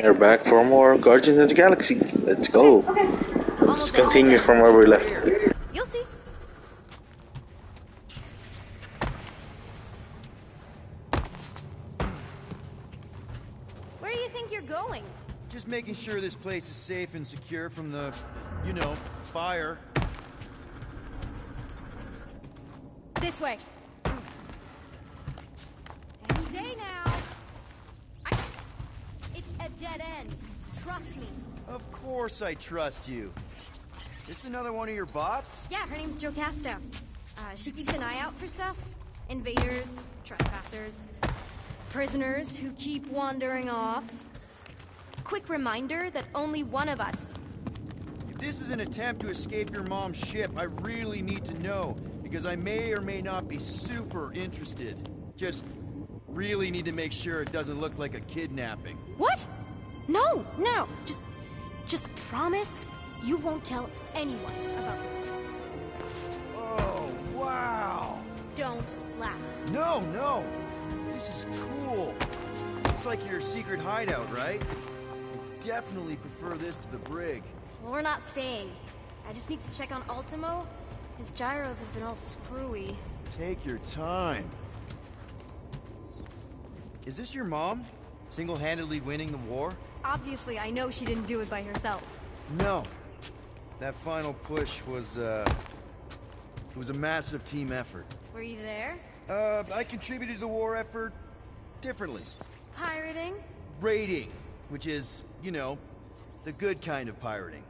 We're back for more Guardians of the Galaxy. Let's go. Okay. Let's continue from where we left. You'll see. Where do you think you're going? Just making sure this place is safe and secure from the, you know, fire. This way. Any day now. It's a dead end. Trust me. Of course I trust you. This another one of your bots? Yeah, her name's Jocasta. She keeps an eye out for stuff. Invaders, trespassers, prisoners who keep wandering off. Quick reminder that only one of us. If this is an attempt to escape your mom's ship, I really need to know, because I may or may not be super interested. Just really need to make sure it doesn't look like a kidnapping. What? No. Just promise you won't tell anyone about this place. Oh, wow. Don't laugh. No. This is cool. It's like your secret hideout, right? I definitely prefer this to the brig. Well, we're not staying. I just need to check on Ultimo. His gyros have been all screwy. Take your time. Is this your mom? Single-handedly winning the war? Obviously, I know she didn't do it by herself. No. That final push was, it was a massive team effort. Were you there? I contributed to the war effort differently. Pirating? Raiding, which is, you know, the good kind of pirating.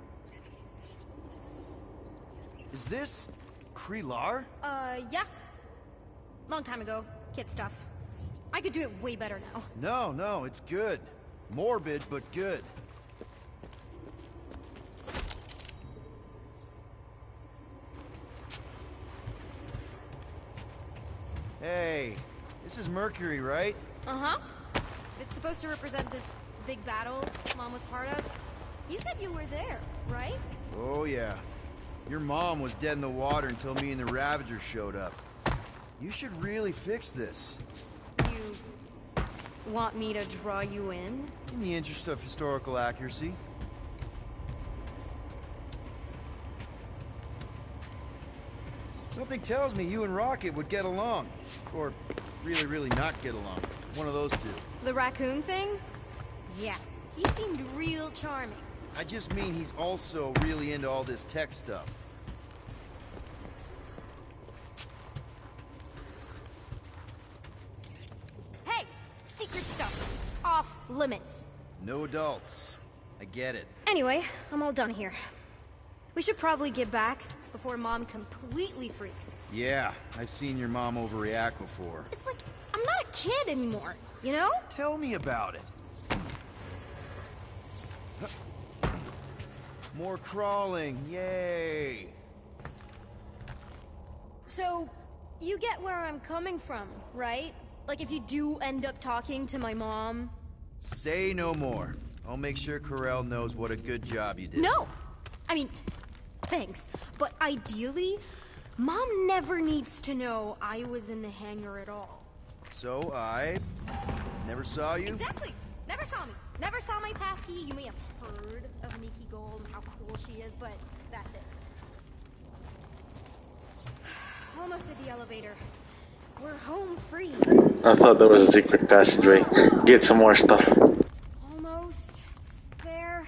Is this Krelar? Yeah. Long time ago. Kid stuff. I could do it way better now. No, it's good. Morbid, but good. Hey, this is Mercury, right? Uh-huh. It's supposed to represent this big battle Mom was part of. You said you were there, right? Oh, yeah. Your mom was dead in the water until me and the Ravagers showed up. You should really fix this. You want me to draw you in? In the interest of historical accuracy. Something tells me you and Rocket would get along. Or really not get along. One of those two. The raccoon thing? Yeah. He seemed real charming. I just mean he's also really into all this tech stuff. Hey! Secret stuff. Off limits. No adults. I get it. Anyway, I'm all done here. We should probably get back before Mom completely freaks. Yeah, I've seen your mom overreact before. It's like, I'm not a kid anymore, you know? Tell me about it. More crawling, yay! So, you get where I'm coming from, right? Like if you do end up talking to my mom... Say no more. I'll make sure Corel knows what a good job you did. No! I mean, thanks. But ideally, Mom never needs to know I was in the hangar at all. So I never saw you? Exactly! Never saw me. Never saw my passkey. You may have heard of Nikki Gold and how cool she is, but that's it. Almost at the elevator. We're home free. I thought there was a secret passageway. Get some more stuff. Almost there.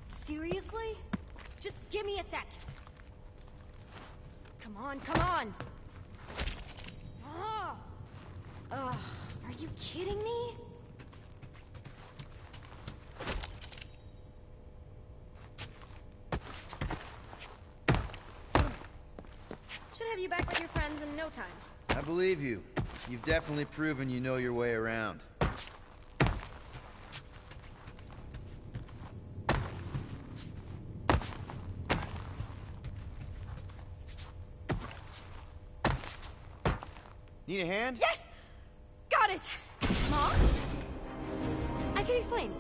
Seriously? Just give me a sec. Come on. Are you kidding me? Should have you back with your friends in no time. I believe you. You've definitely proven you know your way around. Need a hand? Yes! Got it! Mom? I can explain.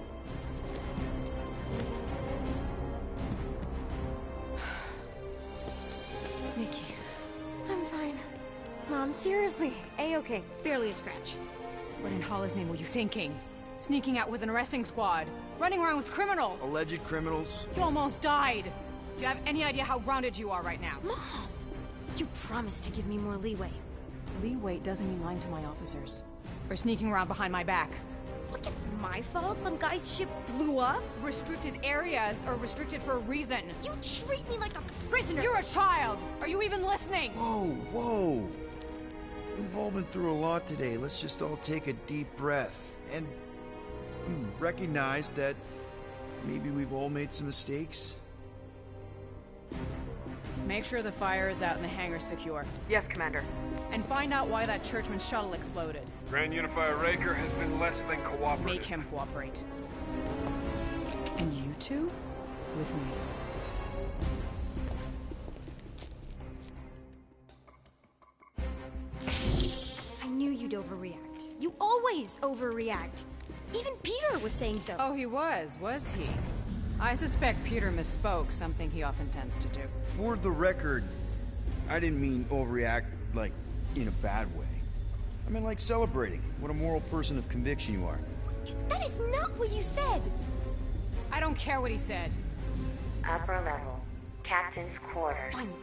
Nikki. I'm fine. Mom, seriously. A-okay. Barely a scratch. What in Hala's name were you thinking? Sneaking out with an arresting squad. Running around with criminals. Alleged criminals. You almost died. Do you have any idea how grounded you are right now? Mom! You promised to give me more leeway. Leeway doesn't mean lying to my officers. Or sneaking around behind my back. Look, it's my fault some guy's ship blew up. Restricted areas are restricted for a reason. You treat me like a prisoner. You're a child! Are you even listening? Whoa, whoa. We've all been through a lot today. Let's just all take a deep breath and recognize that maybe we've all made some mistakes. Make sure the fire is out and the hangar's secure. Yes, Commander. And find out why that churchman's shuttle exploded. Grand Unifier Raker has been less than cooperative. Make him cooperate. And you two? With me. I knew you'd overreact. You always overreact. Even Peter was saying so. Oh, he was he? I suspect Peter misspoke, something he often tends to do. For the record, I didn't mean overreact, like, in a bad way. I mean, like, celebrating what a moral person of conviction you are. That is not what you said. I don't care what he said. Upper level. Captain's quarters. Fine.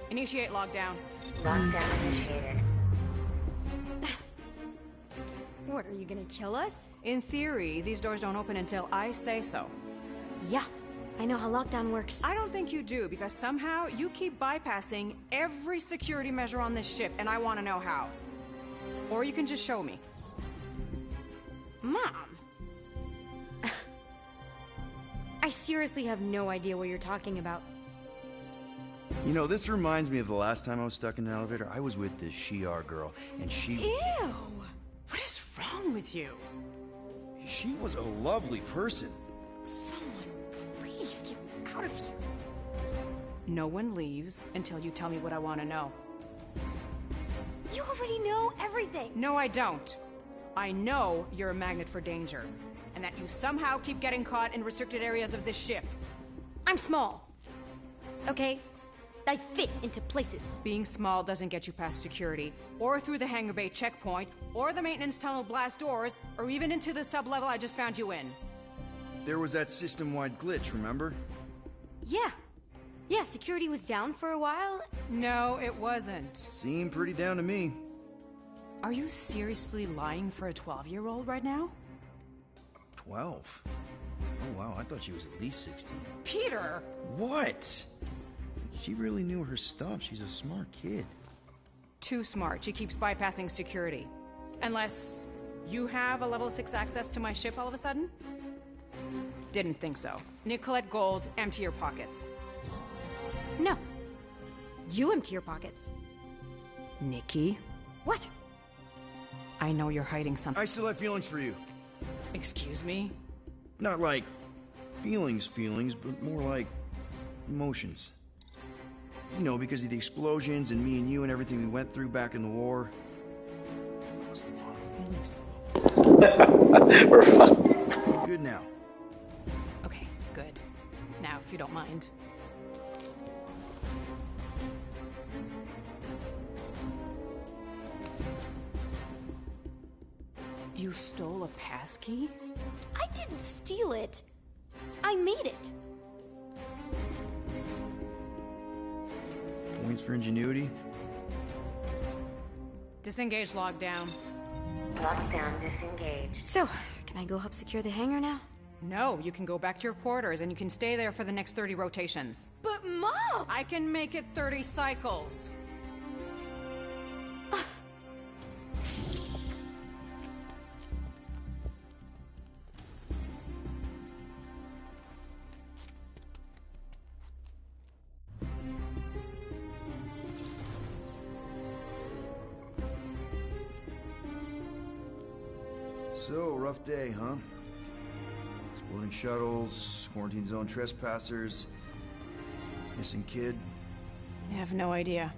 Initiate lockdown. Lockdown initiated. What, are you gonna kill us? In theory, these doors don't open until I say so. Yeah, I know how lockdown works. I don't think you do, because somehow you keep bypassing every security measure on this ship, and I want to know how. Or you can just show me. Mom! I seriously have no idea what you're talking about. You know, this reminds me of the last time I was stuck in an elevator. I was with this Shi'ar girl, and she... Ew! What is wrong with you? She was a lovely person. Someone, please get me out of here. No one leaves until you tell me what I want to know. You already know everything. No, I don't. I know you're a magnet for danger, and that you somehow keep getting caught in restricted areas of this ship. I'm small. Okay? I fit into places. Being small doesn't get you past security, or through the hangar bay checkpoint, or the maintenance tunnel blast doors, or even into the sub-level I just found you in. There was that system-wide glitch, remember? Yeah. Yeah, security was down for a while. No, it wasn't. Seemed pretty down to me. Are you seriously lying for a 12-year-old right now? 12? Oh wow, I thought she was at least 16. Peter! What? She really knew her stuff. She's a smart kid. Too smart. She keeps bypassing security. Unless you have a level 6 access to my ship all of a sudden? Didn't think so. Nicolette Gold, empty your pockets. No. You empty your pockets. Nikki? What? I know you're hiding something. I still have feelings for you. Excuse me? Not like feelings, but more like emotions. You know, because of the explosions and me and you and everything we went through back in the war. There's a lot of feelings to We're fucked. Good now. Okay, good. Now, if you don't mind. You stole a passkey? I didn't steal it. I made it. Points for ingenuity. Disengage lockdown. Lockdown disengaged. So, can I go help secure the hangar now? No, you can go back to your quarters and you can stay there for the next 30 rotations. But Mom! I can make it 30 cycles. So, rough day, huh? Exploding shuttles, quarantine zone trespassers, missing kid. I have no idea.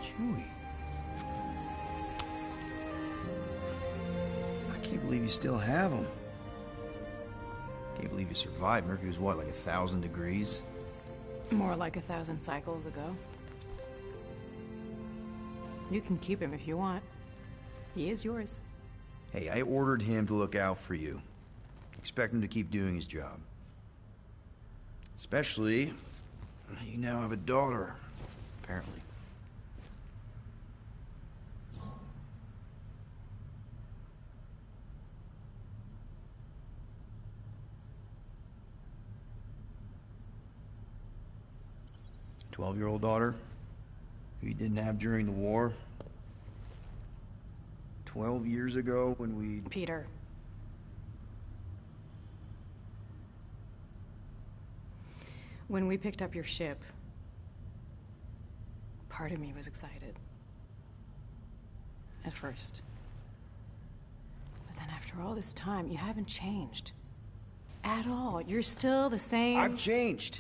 Chewie. I can't believe you still have him. Can't believe you survived. Mercury was what, like 1,000 degrees? More like 1,000 cycles ago. You can keep him if you want. He is yours. Hey, I ordered him to look out for you. Expect him to keep doing his job. Especially, you now have a daughter, apparently. A 12-year-old daughter who you didn't have during the war. 12 years ago when we... Peter. When we picked up your ship, part of me was excited. At first. But then after all this time, you haven't changed. At all. You're still the same... I've changed.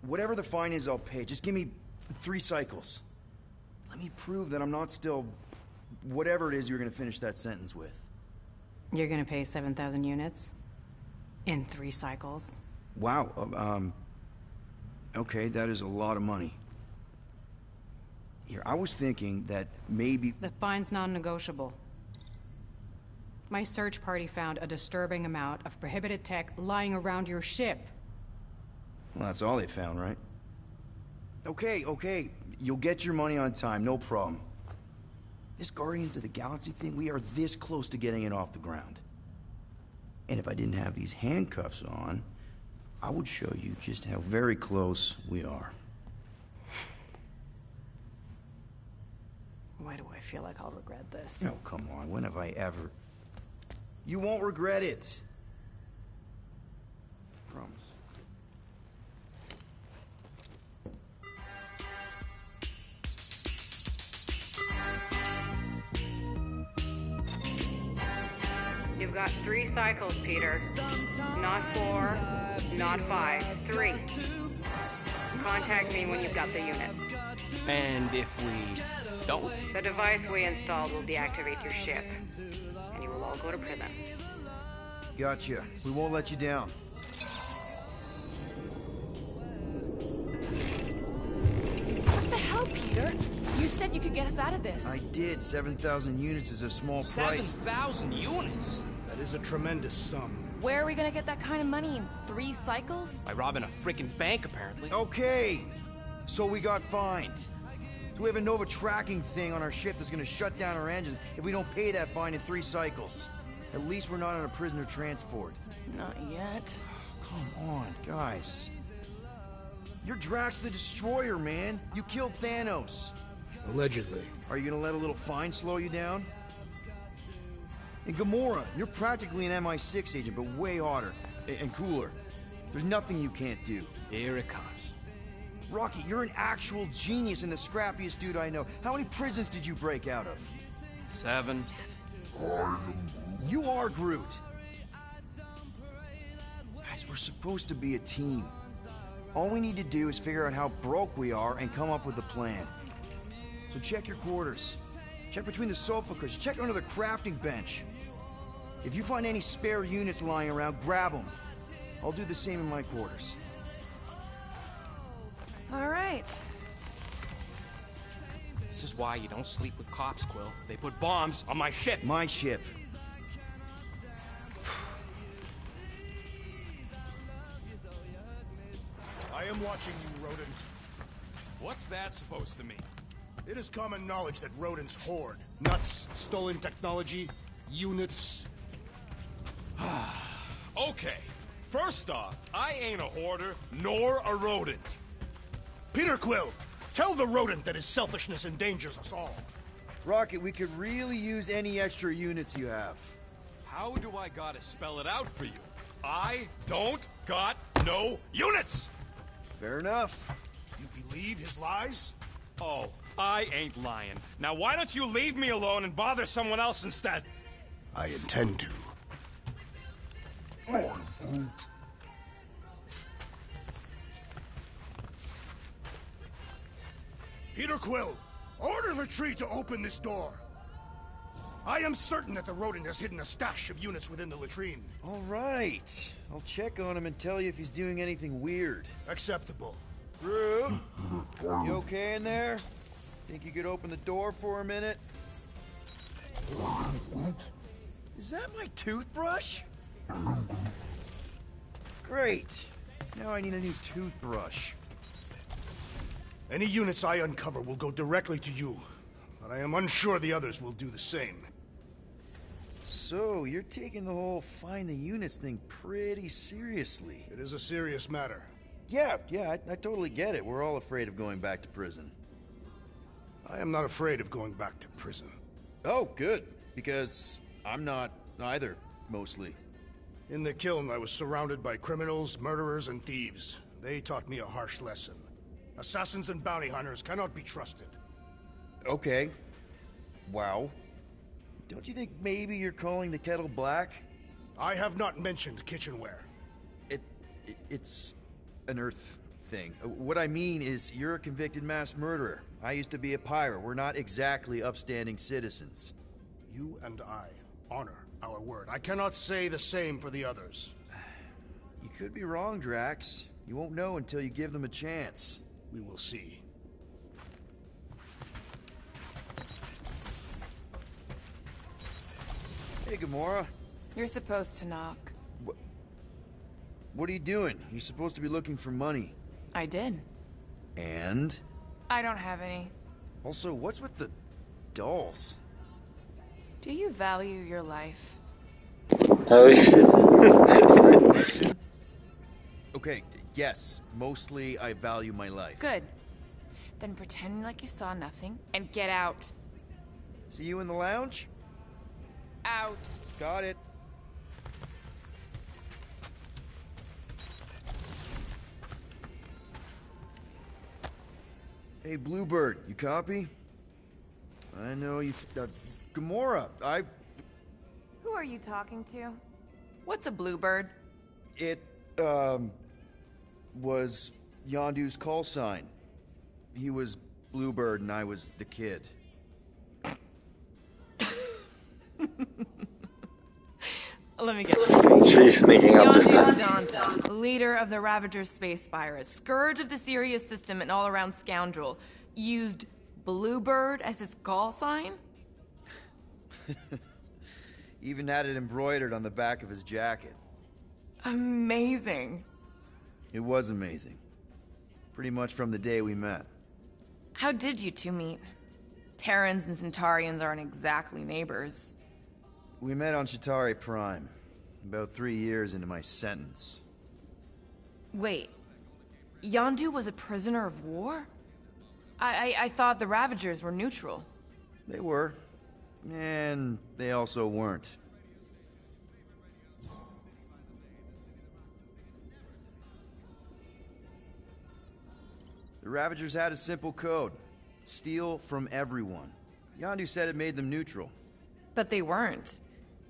Whatever the fine is, I'll pay. Just give me 3 cycles. Let me prove that I'm not still... whatever it is you're gonna finish that sentence with. You're gonna pay 7,000 units? In 3 cycles? Wow, okay, that is a lot of money. Here, I was thinking that maybe... The fine's non-negotiable. My search party found a disturbing amount of prohibited tech lying around your ship. Well, that's all they found, right? Okay, you'll get your money on time, no problem. This Guardians of the Galaxy thing, we are this close to getting it off the ground. And if I didn't have these handcuffs on, I would show you just how very close we are. Why do I feel like I'll regret this? Oh, come on, when have I ever... You won't regret it. Promise. You've got 3 cycles, Peter. Not 4, not 5, 3. Contact me when you've got the units. And if we don't? The device we installed will deactivate your ship, and you will all go to prison. Gotcha. We won't let you down. What the hell, Peter? You said you could get us out of this. I did. 7,000 units is a small price. 7,000 units? That is a tremendous sum. Where are we gonna get that kind of money in 3 cycles? By robbing a freaking bank, apparently. Okay, so we got fined. So we have a Nova tracking thing on our ship that's gonna shut down our engines if we don't pay that fine in 3 cycles. At least we're not on a prisoner transport. Not yet. Come on, guys. You're Drax the Destroyer, man. You killed Thanos. Allegedly. Are you gonna let a little fine slow you down? And Gamora, you're practically an MI6 agent, but way hotter and cooler. There's nothing you can't do. Here it comes. Rocky, you're an actual genius and the scrappiest dude I know. How many prisons did you break out of? 7. You are Groot. Guys, we're supposed to be a team. All we need to do is figure out how broke we are and come up with a plan. So check your quarters. Check between the sofa cushions. Check under the crafting bench. If you find any spare units lying around, grab them. I'll do the same in my quarters. All right. This is why you don't sleep with cops, Quill. They put bombs on my ship. My ship. I am watching you, rodent. What's that supposed to mean? It is common knowledge that rodents hoard nuts, stolen technology, units. Okay, first off, I ain't a hoarder, nor a rodent. Peter Quill, tell the rodent that his selfishness endangers us all. Rocket, we could really use any extra units you have. How do I gotta spell it out for you? I don't got no units! Fair enough. You believe his lies? Oh, I ain't lying. Now why don't you leave me alone and bother someone else instead? I intend to. Peter Quill, order the tree to open this door. I am certain that the rodent has hidden a stash of units within the latrine. All right. I'll check on him and tell you if he's doing anything weird. Acceptable. Groot? You okay in there? Think you could open the door for a minute? Is that my toothbrush? Great. Now I need a new toothbrush. Any units I uncover will go directly to you, but I am unsure the others will do the same. So, you're taking the whole find the units thing pretty seriously. It is a serious matter. Yeah, I totally get it. We're all afraid of going back to prison. I am not afraid of going back to prison. Oh, good. Because I'm not either, mostly. In the kiln, I was surrounded by criminals, murderers, and thieves. They taught me a harsh lesson. Assassins and bounty hunters cannot be trusted. Okay. Wow. Don't you think maybe you're calling the kettle black? I have not mentioned kitchenware. It's an Earth thing. What I mean is, you're a convicted mass murderer. I used to be a pirate. We're not exactly upstanding citizens. You and I honor our word. I cannot say the same for the others. You could be wrong, Drax. You won't know until you give them a chance. We will see. Hey, Gamora. You're supposed to knock. What are you doing? You're supposed to be looking for money. I did. And? I don't have any. Also, what's with the dolls? Do you value your life? Oh shit. Question? Okay, yes. Mostly I value my life. Good. Then pretend like you saw nothing and get out. See you in the lounge? Out. Got it. Hey, Bluebird, you copy? I know you... Gamora, Who are you talking to? What's a bluebird? It, was Yondu's call sign. He was Bluebird and I was the kid. Let me get this straight. She's sneaking up this Yondu time. Danta, leader of the Ravager's space virus, scourge of the Sirius system and all-around scoundrel, used Bluebird as his call sign? Even had it embroidered on the back of his jacket. Amazing. It was amazing. Pretty much from the day we met. How did you two meet? Terrans and Centaurians aren't exactly neighbors. We met on Chitauri Prime, about 3 years into my sentence. Wait, Yondu was a prisoner of war? I thought the Ravagers were neutral. They were. And they also weren't. The Ravagers had a simple code. Steal from everyone. Yondu said it made them neutral. But they weren't.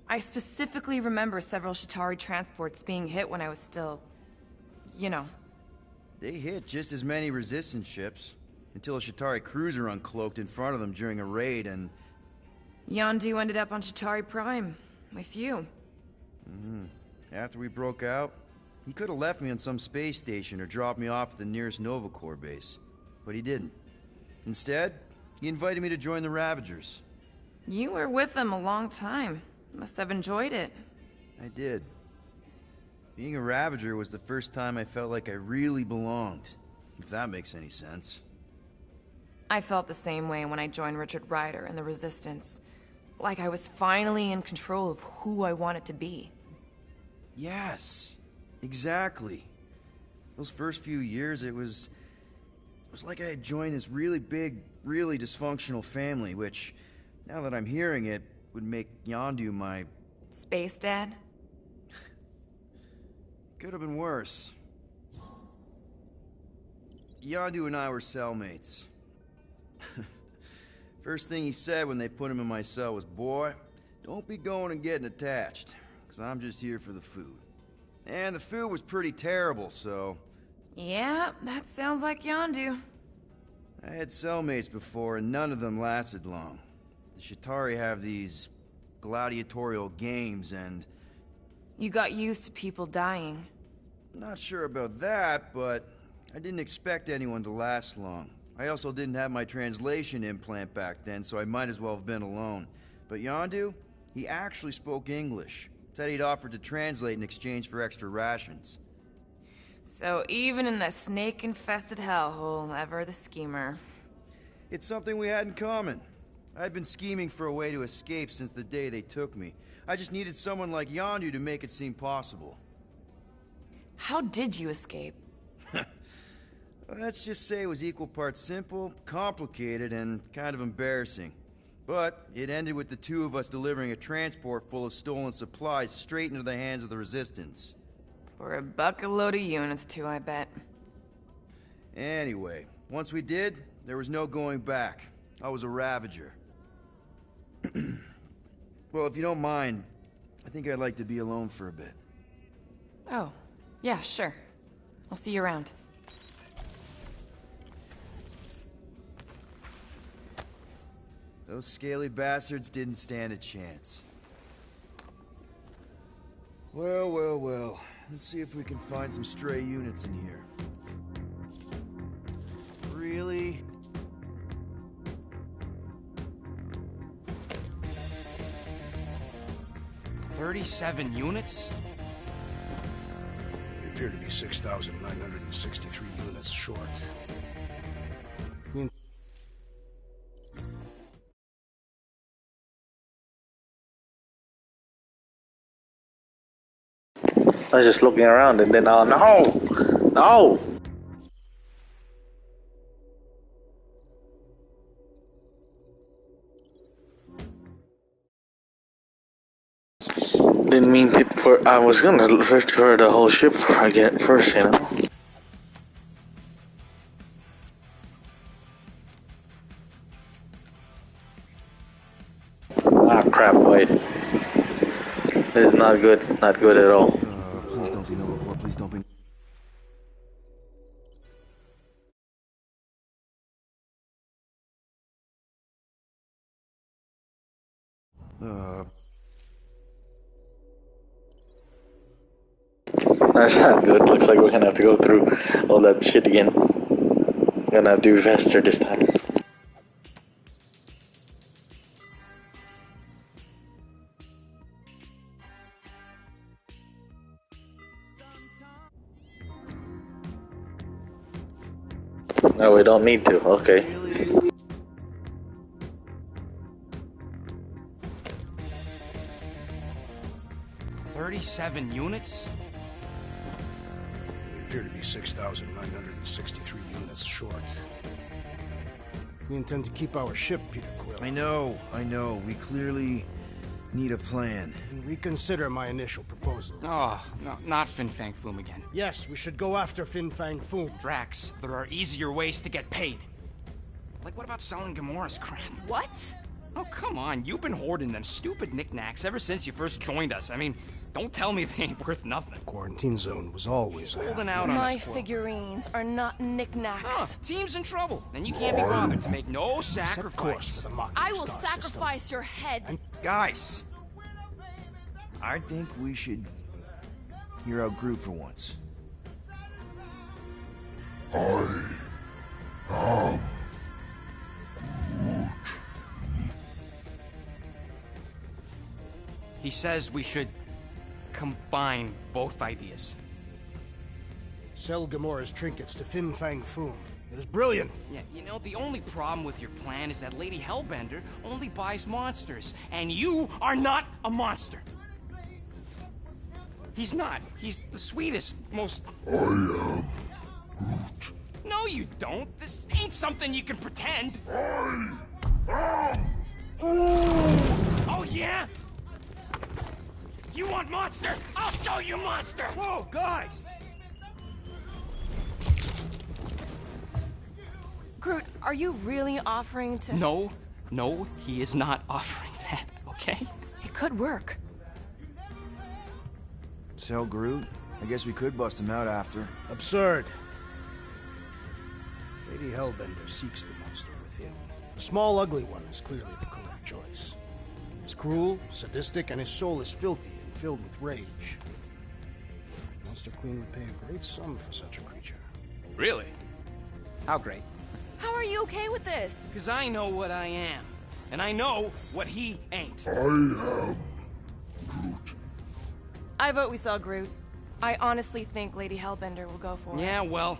I specifically remember several Chitauri transports being hit when I was still... you know. They hit just as many resistance ships, until a Chitauri cruiser uncloaked in front of them during a raid and... Yondu ended up on Chitauri Prime, with you. After we broke out, he could have left me on some space station or dropped me off at the nearest Nova Corps base. But he didn't. Instead, he invited me to join the Ravagers. You were with them a long time. Must have enjoyed it. I did. Being a Ravager was the first time I felt like I really belonged, if that makes any sense. I felt the same way when I joined Richard Rider and the Resistance. Like I was finally in control of who I wanted to be. Yes, exactly. Those first few years, it was like I had joined this really big, really dysfunctional family, which, now that I'm hearing it, would make Yondu my... Space Dad? Could have been worse. Yondu and I were cellmates. First thing he said when they put him in my cell was, "Boy, don't be going and getting attached, because I'm just here for the food." And the food was pretty terrible, so... Yeah, that sounds like Yondu. I had cellmates before, and none of them lasted long. The Chitauri have these gladiatorial games, and... You got used to people dying. Not sure about that, but I didn't expect anyone to last long. I also didn't have my translation implant back then, so I might as well have been alone. But Yondu, He actually spoke English. Said he'd offered to translate in exchange for extra rations. So even in the snake-infested hellhole, ever the schemer. It's something we had in common. I'd been scheming for a way to escape since the day they took me. I just needed someone like Yondu to make it seem possible. How did you escape? Let's just say it was equal parts simple, complicated, and kind of embarrassing. But it ended with the two of us delivering a transport full of stolen supplies straight into the hands of the Resistance. For a bucket-load of units, too, I bet. Anyway, once we did, there was no going back. I was a Ravager. Well, if you don't mind, I think I'd like to be alone for a bit. Oh, yeah, sure. I'll see you around. Those scaly bastards didn't stand a chance. Well, well, well. Let's see if we can find some stray units in here. Really? $37 units? We appear to be 6,963 units short. I was just looking around and then, no! No! Didn't mean to, I was gonna retry the whole ship again first, you know? Ah, crap, wait. This is not good at all. Please don't be Nova, please don't be... That's not good. Looks like we're gonna have to go through all that shit again. Gonna have to do faster this time. No, we don't need to. Okay. $37 units? We appear to be 6,963 units short. If we intend to keep our ship, Peter Quill... I know. We clearly need a plan. And reconsider my initial proposal. Oh, no, not Fin Fang Foom again. Yes, we should go after Fin Fang Foom. Drax, there are easier ways to get paid. Like, what about selling Gamora's crap? What? Oh, come on. You've been hoarding them stupid knickknacks ever since you first joined us. I mean, don't tell me they ain't worth nothing. Quarantine zone was always holding out on My us, Quill. figurines are not knickknacks. Team's in trouble, and you can't be bothered to make no sacrifice. I will sacrifice your head. And guys, I think we should hear out Groot for once. He says we should combine both ideas. Sell Gamora's trinkets to Fin Fang Foom. It is brilliant. Yeah, you know, the only problem with your plan is that Lady Hellbender only buys monsters, and you are not a monster. He's not. He's the sweetest, most... I am Groot. No, you don't. This ain't something you can pretend. I am Oh, yeah? You want monster? I'll show you monster! Whoa, guys! Groot, are you really offering to... No, he is not offering that, okay? It could work. Sell Groot? I guess we could bust him out after. Absurd. Lady Hellbender seeks the monster within. The small, ugly one is clearly the correct choice. He's cruel, sadistic, and his soul is filthy and filled with rage. The Monster Queen would pay a great sum for such a creature. Really? How great? How are you okay with this? Because I know what I am. And I know what he ain't. I am Groot. I vote we sell Groot. I honestly think Lady Hellbender will go for it. Yeah, well,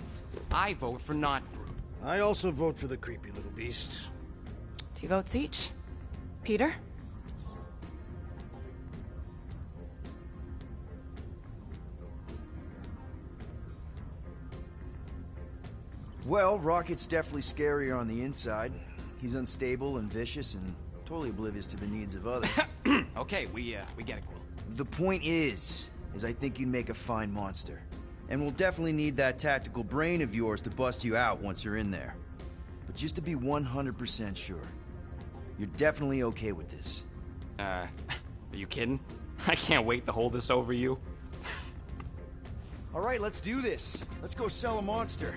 I vote for not Groot. I also vote for the creepy little beast. 2 votes each. Peter? Well, Rocket's definitely scarier on the inside. He's unstable and vicious and totally oblivious to the needs of others. Okay, we get it, Quill. The point is I think you'd make a fine monster. And we'll definitely need that tactical brain of yours to bust you out once you're in there. But just to be 100% sure, you're definitely okay with this. Are you kidding? I can't wait to hold this over you. All right, let's do this. Let's go sell a monster.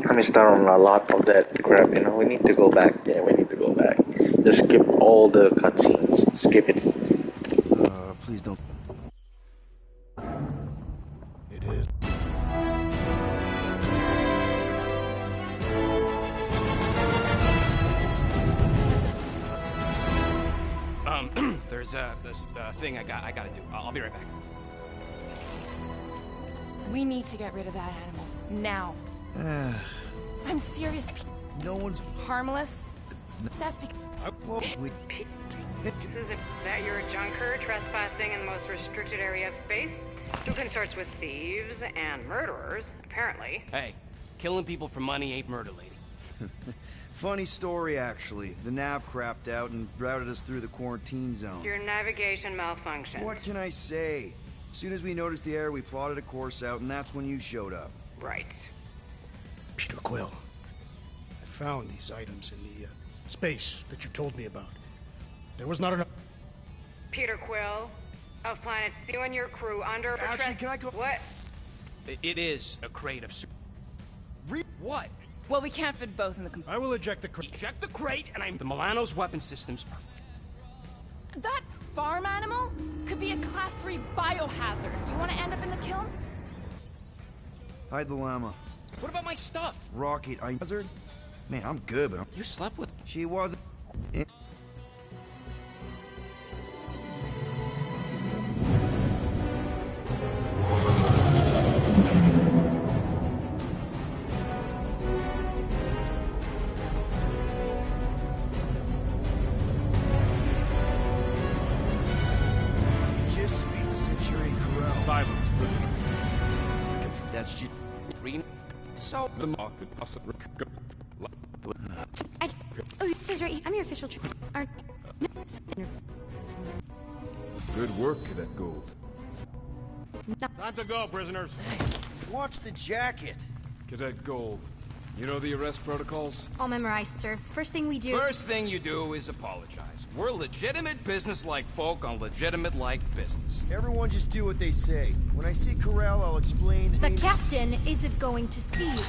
I missed out on a lot of that crap, you know. We need to go back. Yeah, we need to go back. Just skip all the cutscenes. Skip it. Please don't. It is. There's this thing I gotta do. I'll be right back. We need to get rid of that animal. Now. I'm serious. No one's Harmless? That's because... This is that you're a junker trespassing in the most restricted area of space. Do consorts with thieves and murderers, apparently. Hey, killing people for money ain't murder, lady. Funny story, actually. The nav crapped out and routed us through the quarantine zone. Your navigation malfunctioned. What can I say? As soon as we noticed the error, we plotted a course out, and that's when you showed up. Right. Peter Quill. I found these items in the space that you told me about. There was not enough. Peter Quill, of Planet C, you and your crew under... Actually, can I go... What? It is a crate of... What? Well, we can't fit both in the... I will eject the crate. Eject the crate, and I'm... The Milano's weapon systems are... That farm animal could be a Class 3 biohazard. You want to end up in the kiln? Hide the llama. What about my stuff? Rocket, hazard? Man, I'm good, but You slept with... she wasn't... Just speak to Centurion Corral. Silence, prisoner. That's just... So... The market must Oh, it says right here. I'm your official Good work, Cadet Gold. Time to go, prisoners. Watch the jacket. Cadet Gold, you know the arrest protocols? All memorized, sir. First thing we do... First thing you do is apologize. We're legitimate business-like folk on legitimate-like business. Everyone just do what they say. When I see Corral, I'll explain... The captain isn't going to see you.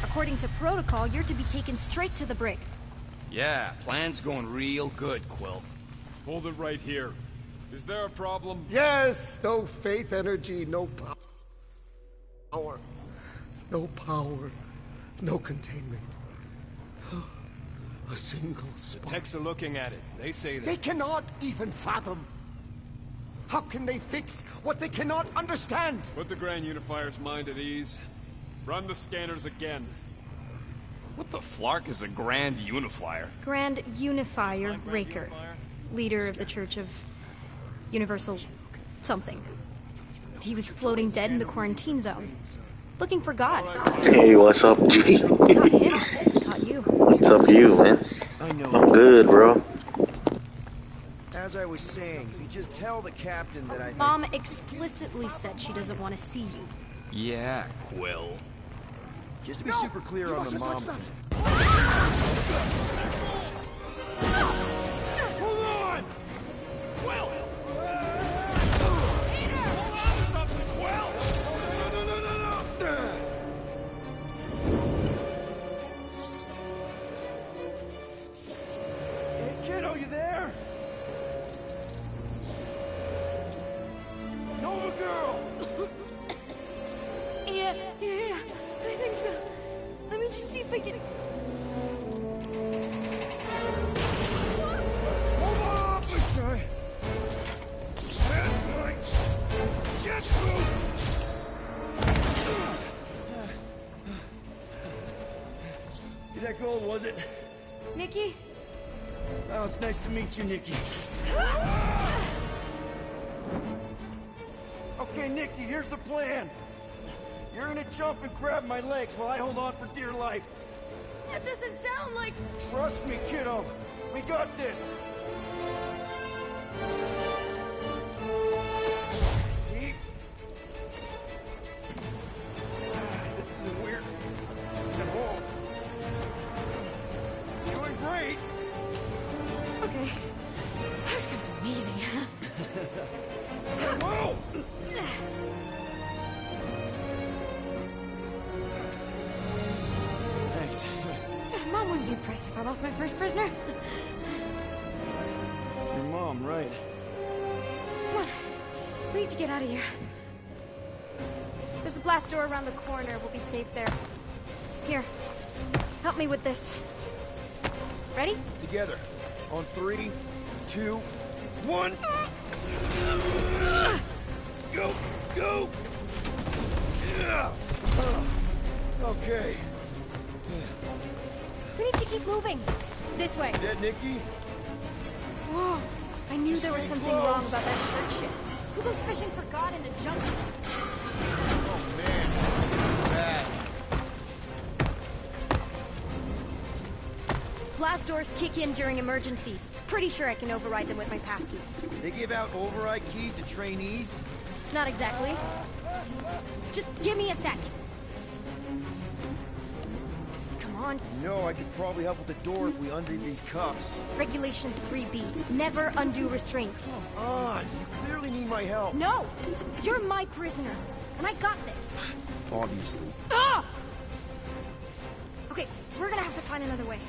According to protocol, you're to be taken straight to the brig. Yeah, plan's going real good, Quill. Hold it right here. Is there a problem? Yes, no faith energy, no power. No power, no containment. A single spark. Techs are looking at it. They say that... They cannot even fathom. How can they fix what they cannot understand? Put the Grand Unifier's mind at ease. Run the scanners again. What the flark is a Grand Unifier? Grand Unifier Raker, leader of the Church of Universal something. He was floating dead in the quarantine zone, looking for God. Hey, what's up, G? Got him, got you. What's up, you, man? I know. I'm good, bro. As I was saying, if you just tell the captain that I... Mom explicitly said she doesn't want to see you. Yeah, Quill. Just to be super clear on the mom thing. Hold on! Quill! Hold on to something, Quill! No. Hey, kiddo, you there? Nova girl! Yeah, I think so. Let me just see if I can... Hold on, Enjoi! That's right! Get boots! Get that gold, was it? Nikki? Oh, it's nice to meet you, Nikki. Okay, Nikki, here's the plan. You're gonna jump and grab my legs while I hold on for dear life. That doesn't sound like... Trust me, kiddo. We got this. See? This is a weird... Get home. Doing great. Okay. That was kind of amazing, huh? Whoa! Thanks. Mom wouldn't be impressed if I lost my first prisoner. Your mom, right? Come on. We need to get out of here. There's a blast door around the corner. We'll be safe there. Here. Help me with this. Ready? Together. On 3, 2, 1. Go! Go! Yeah. Okay. We need to keep moving. This way. Dead, Nikki? Whoa. I knew Just there was stay something close. wrong about that church shit. Who goes fishing for God in a jungle? Oh, man. This is bad. Blast doors kick in during emergencies. Pretty sure I can override them with my passkey. They give out override keys to trainees? Not exactly. Just give me a sec. Come on. You know, I could probably help with the door if we undid these cuffs. Regulation 3B. Never undo restraints. Come on. You clearly need my help. No! You're my prisoner. And I got this. Obviously. Ah! Okay, we're gonna have to find another way.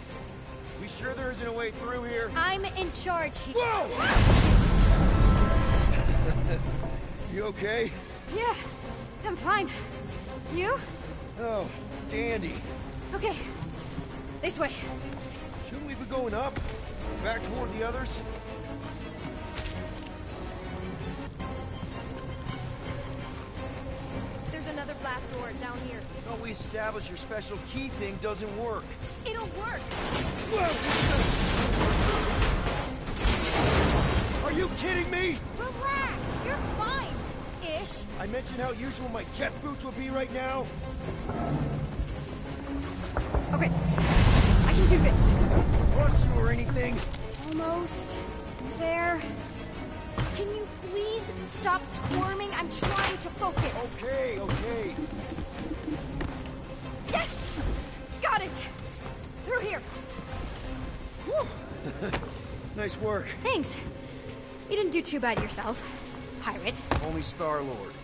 We sure there isn't a way through here? I'm in charge here. Whoa! You okay? Yeah, I'm fine. You? Oh, dandy. Okay. This way. Shouldn't we be going up? Back toward the others? There's another blast door down here. Thought we established your special key thing doesn't work. It'll work. Whoa! Are you kidding me? Relax. You're fine. Ish. I mentioned how useful my jet boots would be right now. Okay. I can do this. Rush you or anything? Almost. There. Can you please stop squirming? I'm trying to focus. Okay, okay. Yes! Got it! Through here. Whew. Nice work. Thanks. You didn't do too bad yourself, pirate. Only Star-Lord.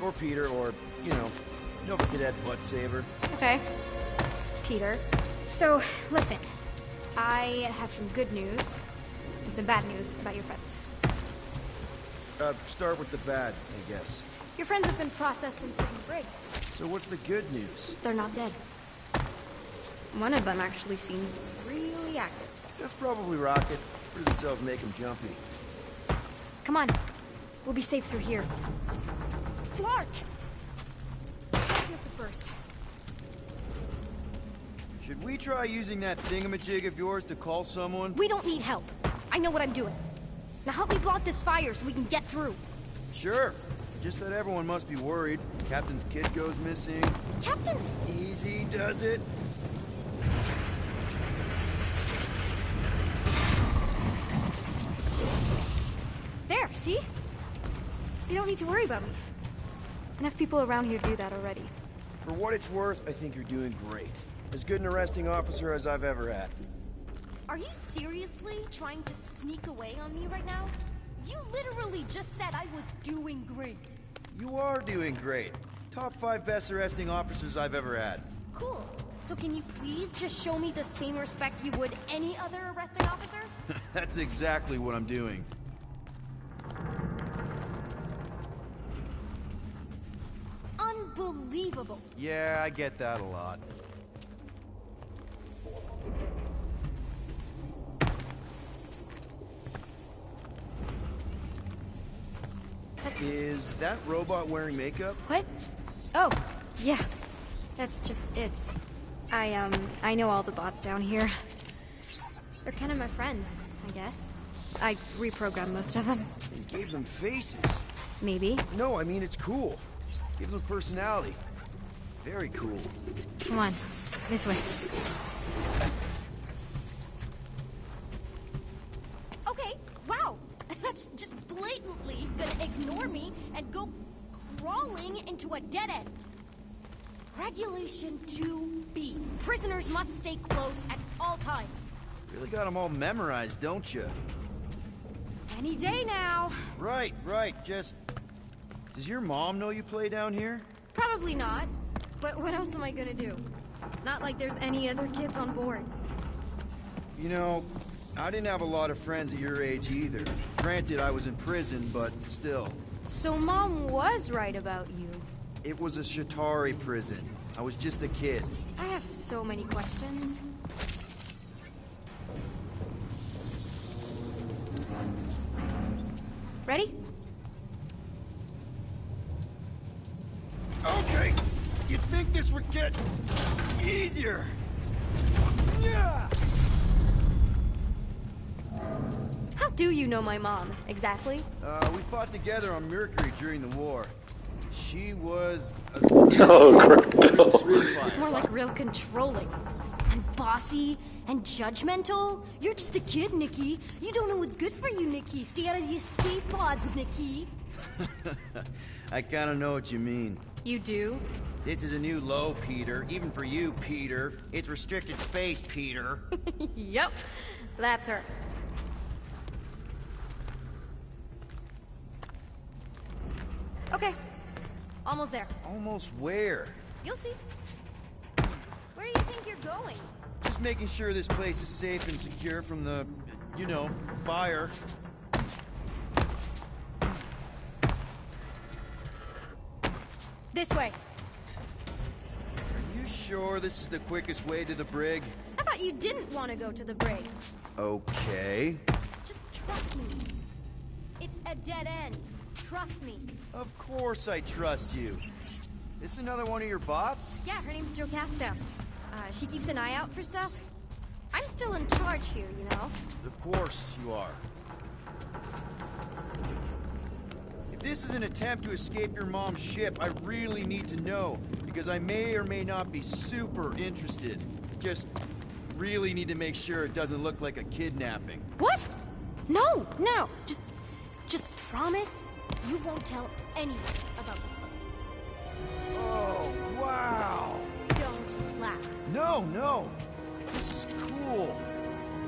Or Peter, or, you know Cadet butt saver. Okay. Peter. So, listen. I have some good news and some bad news about your friends. Start with the bad, I guess. Your friends have been processed in prison break. So what's the good news? They're not dead. One of them actually seems really active. That's probably Rocket. Prison cells make him jumpy. Come on. We'll be safe through here. Flark! Let's miss it first. Should we try using that thingamajig of yours to call someone? We don't need help. I know what I'm doing. Now help me block this fire so we can get through. Sure. Just that everyone must be worried. Captain's kid goes missing. Captain's... Easy does it. There, see? You don't need to worry about me. Enough people around here do that already. For what it's worth, I think you're doing great. As good an arresting officer as I've ever had. Are you seriously trying to sneak away on me right now? You literally just said I was doing great. You are doing great. Top 5 best arresting officers I've ever had. Cool. So can you please just show me the same respect you would any other arresting officer? That's exactly what I'm doing. Unbelievable. Yeah, I get that a lot. Is that robot wearing makeup? What? Oh, yeah. That's just it's. I know all the bots down here. They're kind of my friends, I guess. I reprogrammed most of them. You gave them faces. Maybe. No, I mean it's cool. Gives them personality. Very cool. Come on, this way. Okay, wow. That's just blatantly gonna ignore me and go crawling into a dead end. Regulation 2B. Prisoners must stay close at all times. Really got them all memorized, don't you? Any day now. Right. Just... Does your mom know you play down here? Probably not. But what else am I gonna do? Not like there's any other kids on board. You know, I didn't have a lot of friends at your age either. Granted, I was in prison, but still. So Mom was right about you. It was a Shatari prison. I was just a kid. I have so many questions. Ready? Okay, you'd think this would get easier. Yeah. How do you know my mom, exactly? We fought together on Mercury during the war. She was a More like real controlling. And bossy and judgmental. You're just a kid, Nikki. You don't know what's good for you, Nikki. Stay out of the escape pods, Nikki. I kinda know what you mean. You do? This is a new low, Peter. Even for you, Peter. It's restricted space, Peter. Yep, that's her. Okay, almost there. Almost where? You'll see. Where do you think you're going? Just making sure this place is safe and secure from the, you know, fire. This way. Are you sure this is the quickest way to the brig? I thought you didn't want to go to the brig. Okay. Just trust me. It's a dead end. Trust me. Of course I trust you. This another one of your bots? Yeah, her name's Jocasta. She keeps an eye out for stuff. I'm still in charge here, you know? Of course you are. If this is an attempt to escape your mom's ship, I really need to know, because I may or may not be super interested. Just really need to make sure it doesn't look like a kidnapping. What? No. Just promise you won't tell anyone about this place. Oh, wow! Don't laugh. No. This is cool.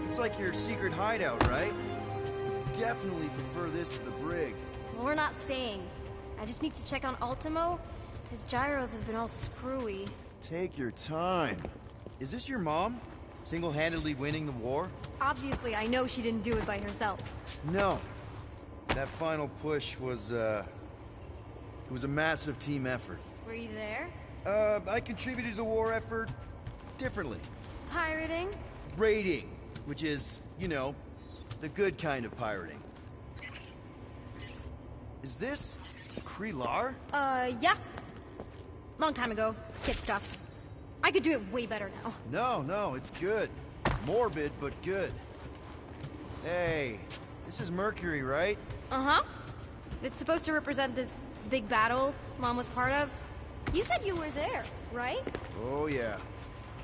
It's like your secret hideout, right? Definitely prefer this to the brig. Well, we're not staying. I just need to check on Ultimo. His gyros have been all screwy. Take your time. Is this your mom? Single-handedly winning the war? Obviously, I know she didn't do it by herself. No. That final push was, it was a massive team effort. Were you there? I contributed to the war effort differently. Pirating? Raiding, which is, you know, the good kind of pirating. Is this Krelar? Yeah. Long time ago. Kid stuff. I could do it way better now. No, it's good. Morbid, but good. Hey, this is Mercury, right? Uh-huh. It's supposed to represent this big battle Mom was part of. You said you were there, right? Oh, yeah.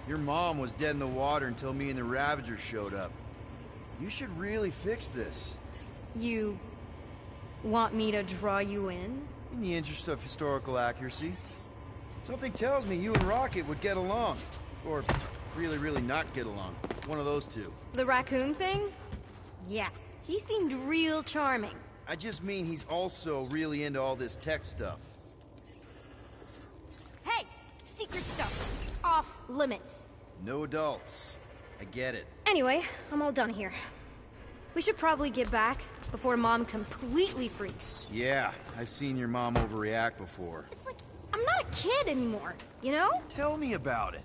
Your mom was dead in the water until me and the Ravagers showed up. You should really fix this. You want me to draw you in? In the interest of historical accuracy. Something tells me you and Rocket would get along. Or really not get along. One of those two. The raccoon thing? Yeah, he seemed real charming. I just mean he's also really into all this tech stuff. Hey, secret stuff. Off limits. No adults. I get it. Anyway, I'm all done here. We should probably get back before Mom completely freaks. Yeah, I've seen your mom overreact before. It's like, I'm not a kid anymore, you know? Tell me about it.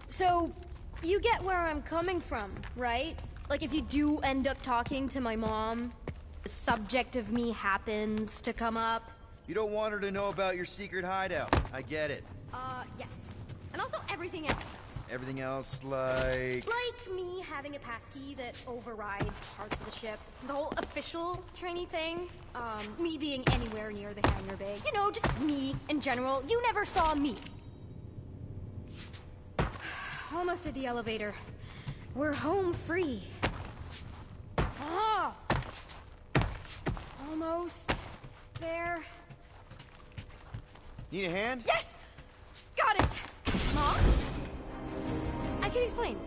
So, you get where I'm coming from, right? Like, if you do end up talking to my mom, the subject of me happens to come up. You don't want her to know about your secret hideout. I get it. Yes. And also everything else. Everything else, like... Like me having a passkey that overrides parts of the ship. The whole official trainee thing. Me being anywhere near the hangar bay. You know, just me in general. You never saw me. Almost at the elevator. We're home free. Ah! Almost there. Need a hand? Yes! Got it! Mom? I can explain.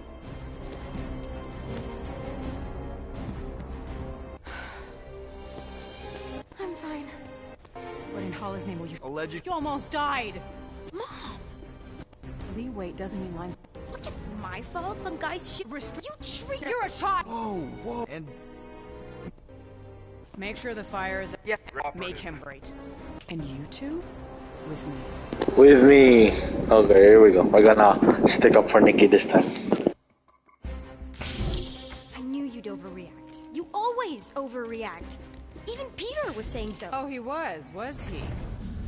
I'm fine. What in Allah's name will you... Alleged... You almost died! Mom! Leeway doesn't mean lying. Look, it's my fault. Some guy's shit You treat... You're a child! Whoa, whoa, and... Make sure the fire is... Yeah. Make him great. And you two? With me. With me. Okay, here we go. We're gonna stick up for Nikki this time. I knew you'd overreact. You always overreact. Even Peter was saying so. Oh, he was he?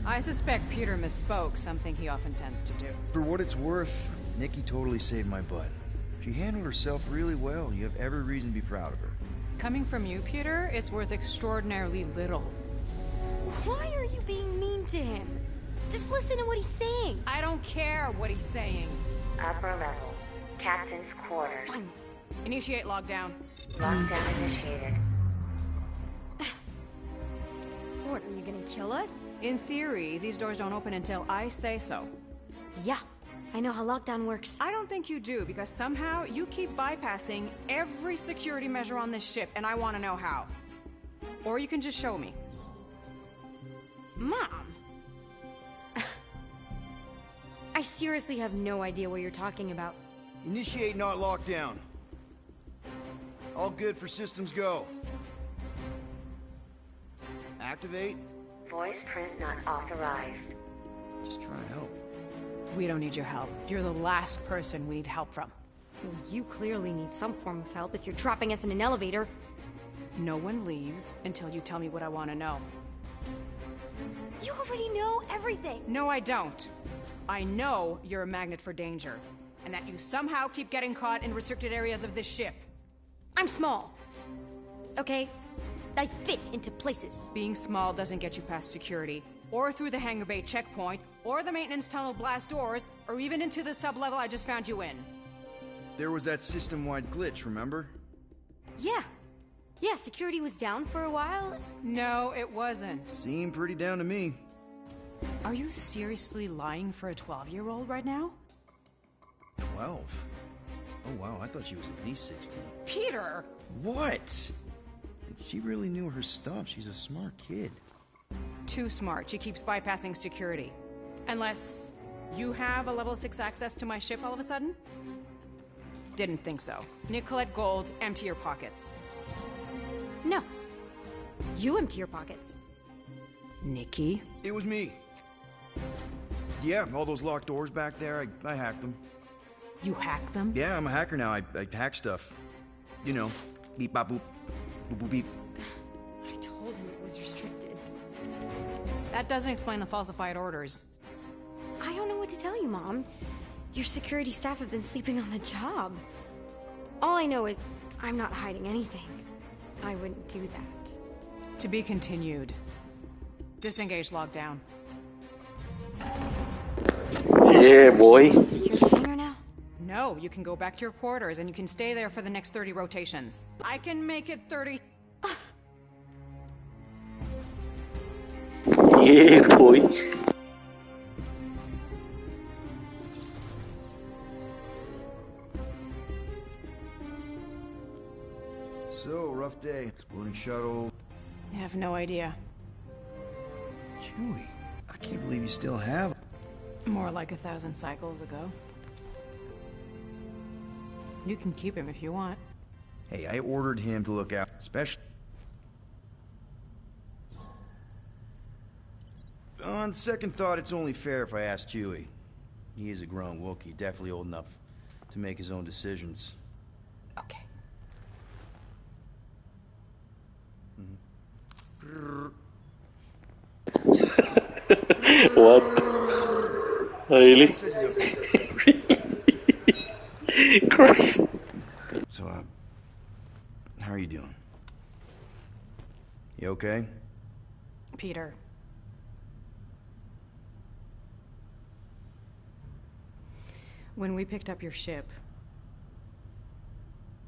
I suspect Peter misspoke, something he often tends to do. For what it's worth, Nikki totally saved my butt. She handled herself really well. You have every reason to be proud of her. Coming from you, Peter, it's worth extraordinarily little. Why are you being mean to him? Just listen to what he's saying. I don't care what he's saying. Upper level. Captain's quarters. Fine. Initiate lockdown. Lockdown initiated. What, are you gonna kill us? In theory, these doors don't open until I say so. Yeah, I know how lockdown works. I don't think you do, because somehow you keep bypassing every security measure on this ship, and I want to know how. Or you can just show me. Mom! I seriously have no idea what you're talking about. Initiate, not lockdown. All good for systems go. Activate. Voice print not authorized. Just try to help. We don't need your help. You're the last person we need help from. Well, you clearly need some form of help if you're trapping us in an elevator. No one leaves until you tell me what I want to know. You already know everything. No, I don't. I know you're a magnet for danger, and that you somehow keep getting caught in restricted areas of this ship. I'm small. Okay? I fit into places. Being small doesn't get you past security, or through the hangar bay checkpoint, or the maintenance tunnel blast doors, or even into the sub-level I just found you in. There was that system-wide glitch, remember? Yeah. Yeah, security was down for a while. No, it wasn't. Seemed pretty down to me. Are you seriously lying for a 12-year-old right now? 12? Oh wow, I thought she was at least 16. Peter! What? She really knew her stuff. She's a smart kid. Too smart. She keeps bypassing security. Unless you have a level 6 access to my ship all of a sudden? Didn't think so. Collect gold, empty your pockets. No. You empty your pockets. Nikki? It was me. Yeah, all those locked doors back there, I hacked them. You hack them? Yeah, I'm a hacker now. I hack stuff. You know, beep, bop, boop, boop, boop, beep. I told him it was restricted. That doesn't explain the falsified orders. I don't know what to tell you, Mom. Your security staff have been sleeping on the job. All I know is I'm not hiding anything. I wouldn't do that. To be continued. Disengage lockdown. Yeah, boy. Secure the hangar now? No, you can go back to your quarters and you can stay there for the next 30 rotations. I can make it 30... Yeah, boy. rough day. Exploding shuttle. I have no idea. Chewie, I can't believe you still have... More like 1,000 cycles ago. You can keep him if you want. Hey, I ordered him to look out, especially... On second thought, it's only fair if I ask Chewie. He is a grown Wookiee, definitely old enough to make his own decisions. Okay. What? Really? Christ. So, how are you doing? You okay? Peter. When we picked up your ship,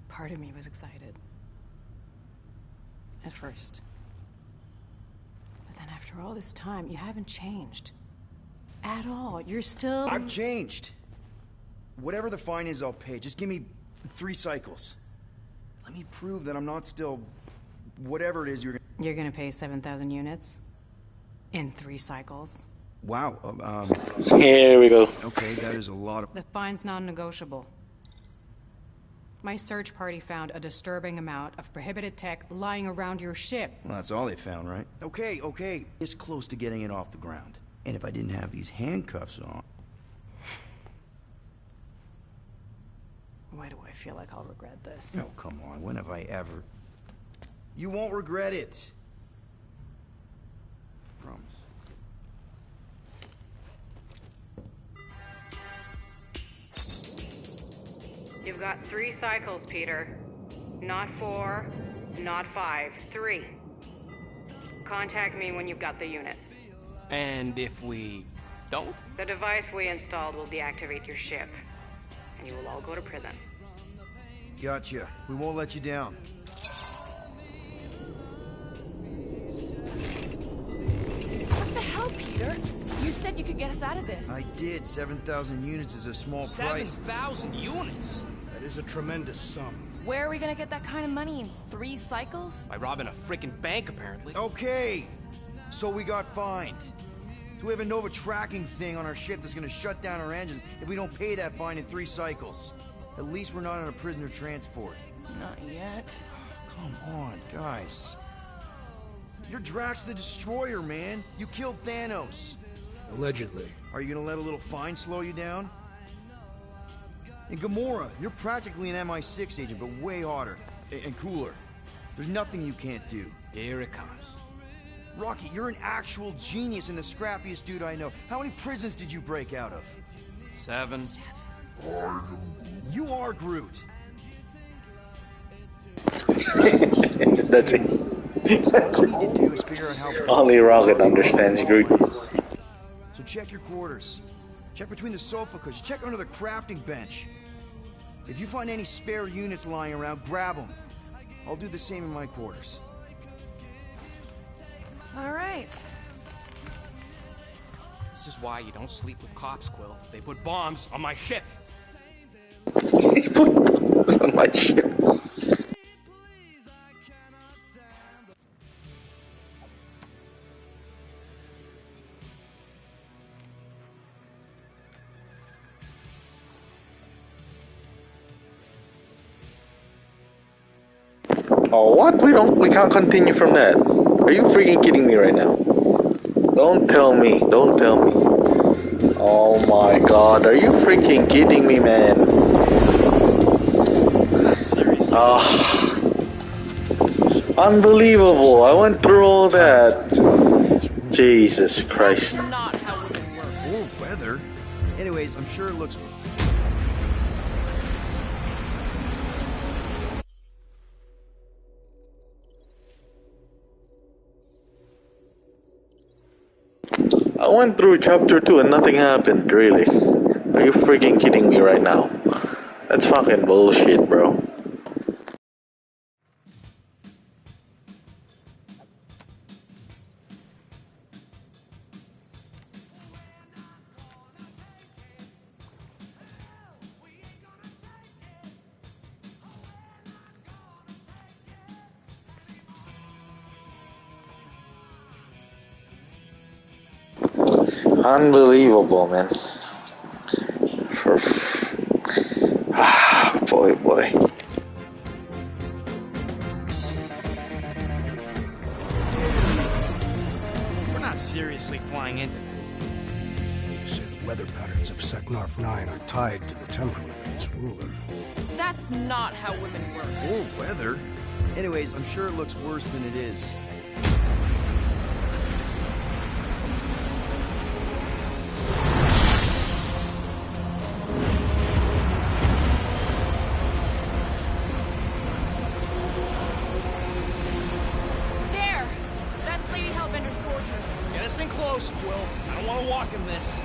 part of me was excited. At first. But then after all this time, you haven't changed. At all. You're still... I've changed. Whatever the fine is, I'll pay. Just give me 3 cycles. Let me prove that I'm not still... whatever it is you're... You're gonna pay 7,000 units? In 3 cycles? Wow, Here we go. okay, that is a lot of... The fine's non-negotiable. My search party found a disturbing amount of prohibited tech lying around your ship. Well, that's all they found, right? Okay. It's close to getting it off the ground. And if I didn't have these handcuffs on... Why do I feel like I'll regret this? Oh, come on. When have I ever... You won't regret it. Promise. You've got 3 cycles, Peter. Not 4, not 5, 3. Contact me when you've got the units. And if we don't? The device we installed will deactivate your ship, and you will all go to prison. Gotcha. We won't let you down. What the hell, Peter? You said you could get us out of this. I did. 7,000 units is a small price. 7,000 units? That is a tremendous sum. Where are we gonna get that kind of money in 3 cycles? By robbing a frickin' bank, apparently. Okay. So we got fined. So we have a Nova tracking thing on our ship that's gonna shut down our engines if we don't pay that fine in 3 cycles. At least we're not on a prisoner transport. Not yet. Come on, guys. You're Drax the Destroyer, man. You killed Thanos. Allegedly. Are you gonna let a little fine slow you down? And Gamora, you're practically an MI6 agent, but way hotter and cooler. There's nothing you can't do. Here it comes. Rocky, you're an actual genius and the scrappiest dude I know. How many prisons did you break out of? 7. You are Groot. That's it. All you need to do is figure out how... Only Rocket understands Groot. So check your quarters. Check between the sofa cushions. Check under the crafting bench. If you find any spare units lying around, grab them. I'll do the same in my quarters. All right. This is why you don't sleep with cops, Quill. They put bombs on my ship. He put on my ship. Oh, what? We can't continue from that. Are you freaking kidding me right now? Don't tell me. Oh my god, are you freaking kidding me, man? Seriously? Unbelievable. I went through all that. Jesus Christ. Not how women work. Or weather. Anyways, I'm sure it looks... I went through chapter 2 and nothing happened, really. Are you freaking kidding me right now? That's fucking bullshit, bro. Unbelievable, man. Boy. We're not seriously flying into that. They say the weather patterns of Seknarf 9 are tied to the temperament of its ruler. That's not how women work. Or weather. Anyways, I'm sure it looks worse than it is. There! That's Lady Hellbender's fortress. Get us in close, Quill. I don't want to walk in this.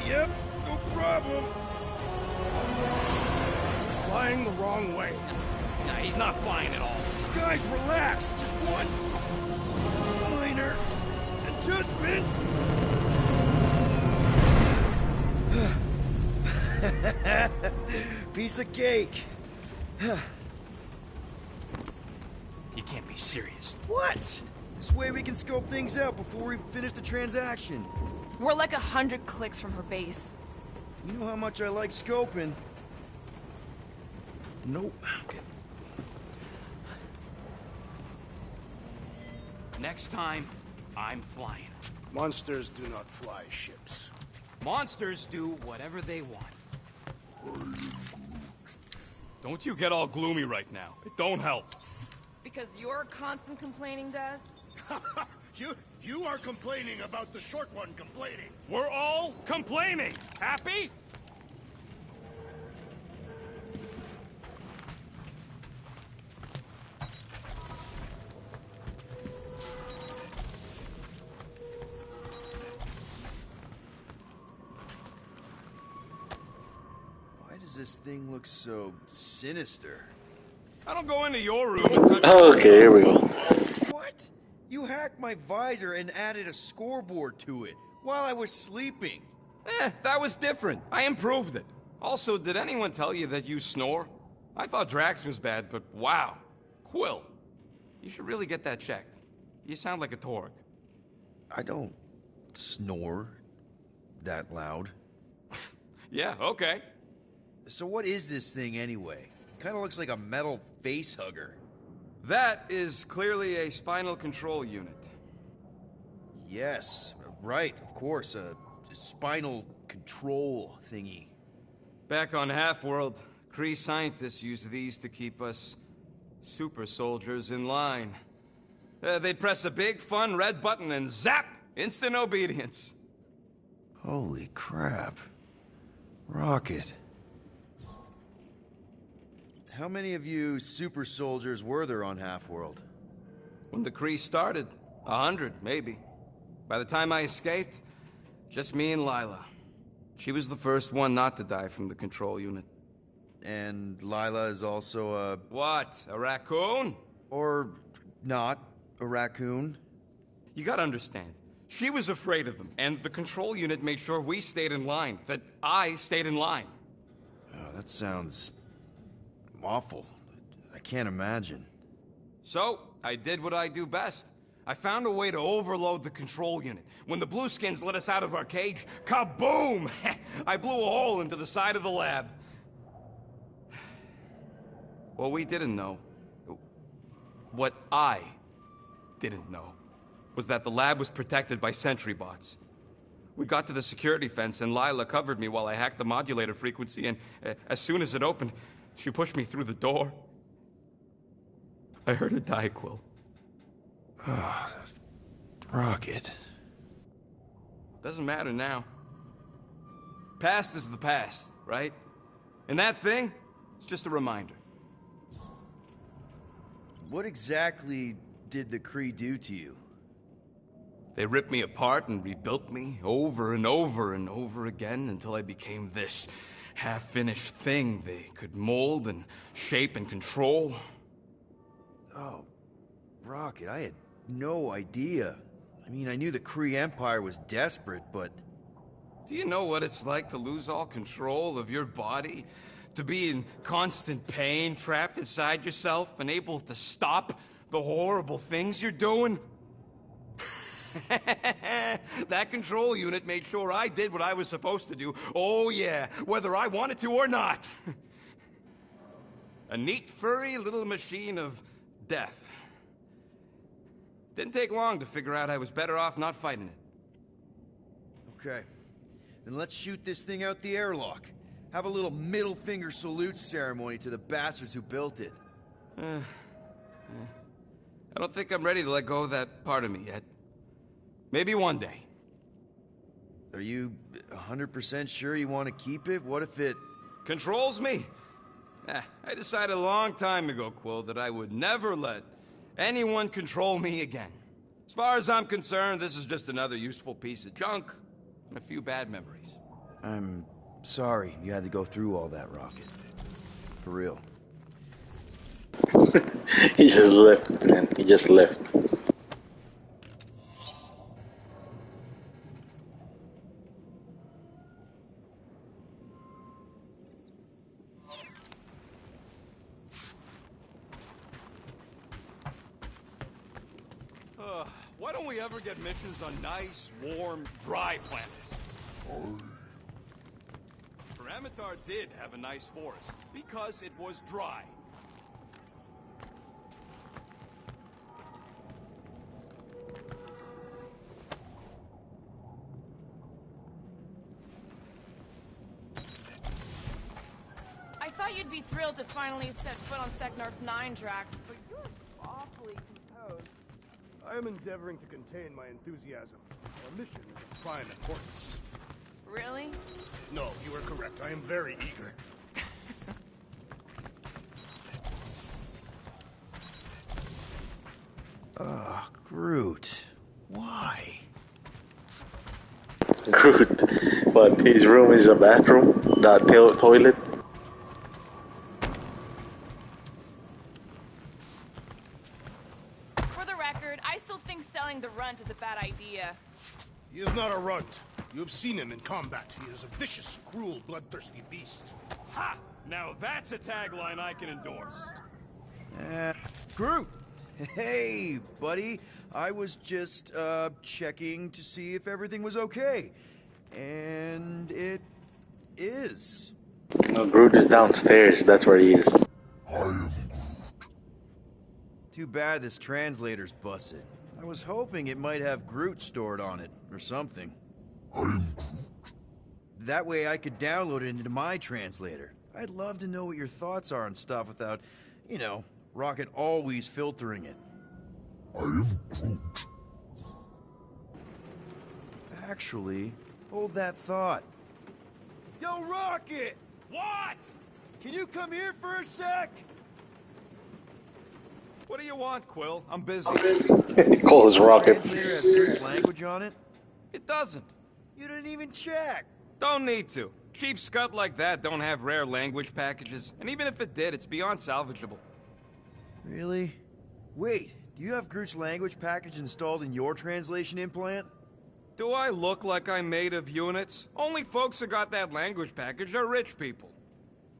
Yep, no problem. Flying the wrong way. Nah, he's not flying at all. Guys, relax. Just one minor adjustment. Piece of cake. You can't be serious. What? This way we can scope things out before we finish the transaction. We're like 100 clicks from her base. You know how much I like scoping. Nope. Okay. Next time, I'm flying. Monsters do not fly ships. Monsters do whatever they want. Don't you get all gloomy right now. It don't help. Because your constant complaining does? You are complaining about the short one complaining. We're all complaining. Happy? Why does this thing look so sinister? I don't go into your room and touch Okay, here we go. What? You hacked my visor and added a scoreboard to it while I was sleeping. That was different. I improved it. Also, did anyone tell you that you snore? I thought Drax was bad, but wow. Quill. You should really get that checked. You sound like a Torg. I don't snore that loud. Yeah, okay. So what is this thing anyway? Kind of looks like a metal face hugger. That is clearly a spinal control unit. Yes, right, of course, a spinal control thingy. Back on Half-World, Kree scientists use these to keep us super soldiers in line. They'd press a big, fun red button and zap! Instant obedience. Holy crap. Rocket. How many of you super soldiers were there on Half-World? When the Kree started, 100, maybe. By the time I escaped, just me and Lila. She was the first one not to die from the control unit. And Lila is also a... What? A raccoon? Or not a raccoon? You gotta understand. She was afraid of them, and the control unit made sure we stayed in line, that I stayed in line. Oh, that sounds awful. I can't imagine. So, I did what I do best. I found a way to overload the control unit. When the Blueskins let us out of our cage, kaboom! I blew a hole into the side of the lab. What we didn't know, what I didn't know, was that the lab was protected by sentry bots. We got to the security fence and Lila covered me while I hacked the modulator frequency, and as soon as it opened, she pushed me through the door. I heard her die, Quill. Ah, Rocket. Doesn't matter now. Past is the past, right? And that thing, it's just a reminder. What exactly did the Kree do to you? They ripped me apart and rebuilt me over and over and over again until I became this half-finished thing they could mold and shape and control. Oh, Rocket, I had no idea. I mean, I knew the Kree Empire was desperate, but... Do you know what it's like to lose all control of your body? To be in constant pain, trapped inside yourself, unable to stop the horrible things you're doing? That control unit made sure I did what I was supposed to do. Oh yeah, whether I wanted to or not. A neat, furry little machine of death. Didn't take long to figure out I was better off not fighting it. Okay. Then let's shoot this thing out the airlock. Have a little middle finger salute ceremony to the bastards who built it. I don't think I'm ready to let go of that part of me yet. Maybe one day. Are you 100% sure you want to keep it? What if it... Controls me? I decided a long time ago, Quill, that I would never let anyone control me again. As far as I'm concerned, this is just another useful piece of junk and a few bad memories. I'm sorry you had to go through all that, Rocket. For real. He just left, man. He just left. Why don't we ever get missions on nice, warm, dry planets? Paramatar did have a nice forest, because it was dry. I thought you'd be thrilled to finally set foot on Seknarf 9, Drax, but you're awfully composed. I am endeavoring to contain my enthusiasm. Our mission is of prime importance. Really? No, you are correct. I am very eager. Groot. Why? Groot. But his room is a bathroom? The toilet? For the record, I still think selling the runt is a bad idea. He is not a runt. You have seen him in combat. He is a vicious, cruel, bloodthirsty beast. Ha! Now that's a tagline I can endorse. Groot! Hey, buddy. I was just, checking to see if everything was okay. And it is. No, Groot is downstairs. That's where he is. I am Groot. Too bad this translator's busted. I was hoping it might have Groot stored on it, or something. I am Groot. That way I could download it into my translator. I'd love to know what your thoughts are on stuff without, you know, Rocket always filtering it. I am Groot. Actually, hold that thought. Yo, Rocket! What? Can you come here for a sec? What do you want, Quill? I'm busy. Call his Rocket. Translator has Groot's language on it? It doesn't. You didn't even check. Don't need to. Cheap scut like that don't have rare language packages, and even if it did, it's beyond salvageable. Really? Wait, do you have Groot's language package installed in your translation implant? Do I look like I'm made of units? Only folks who got that language package are rich people.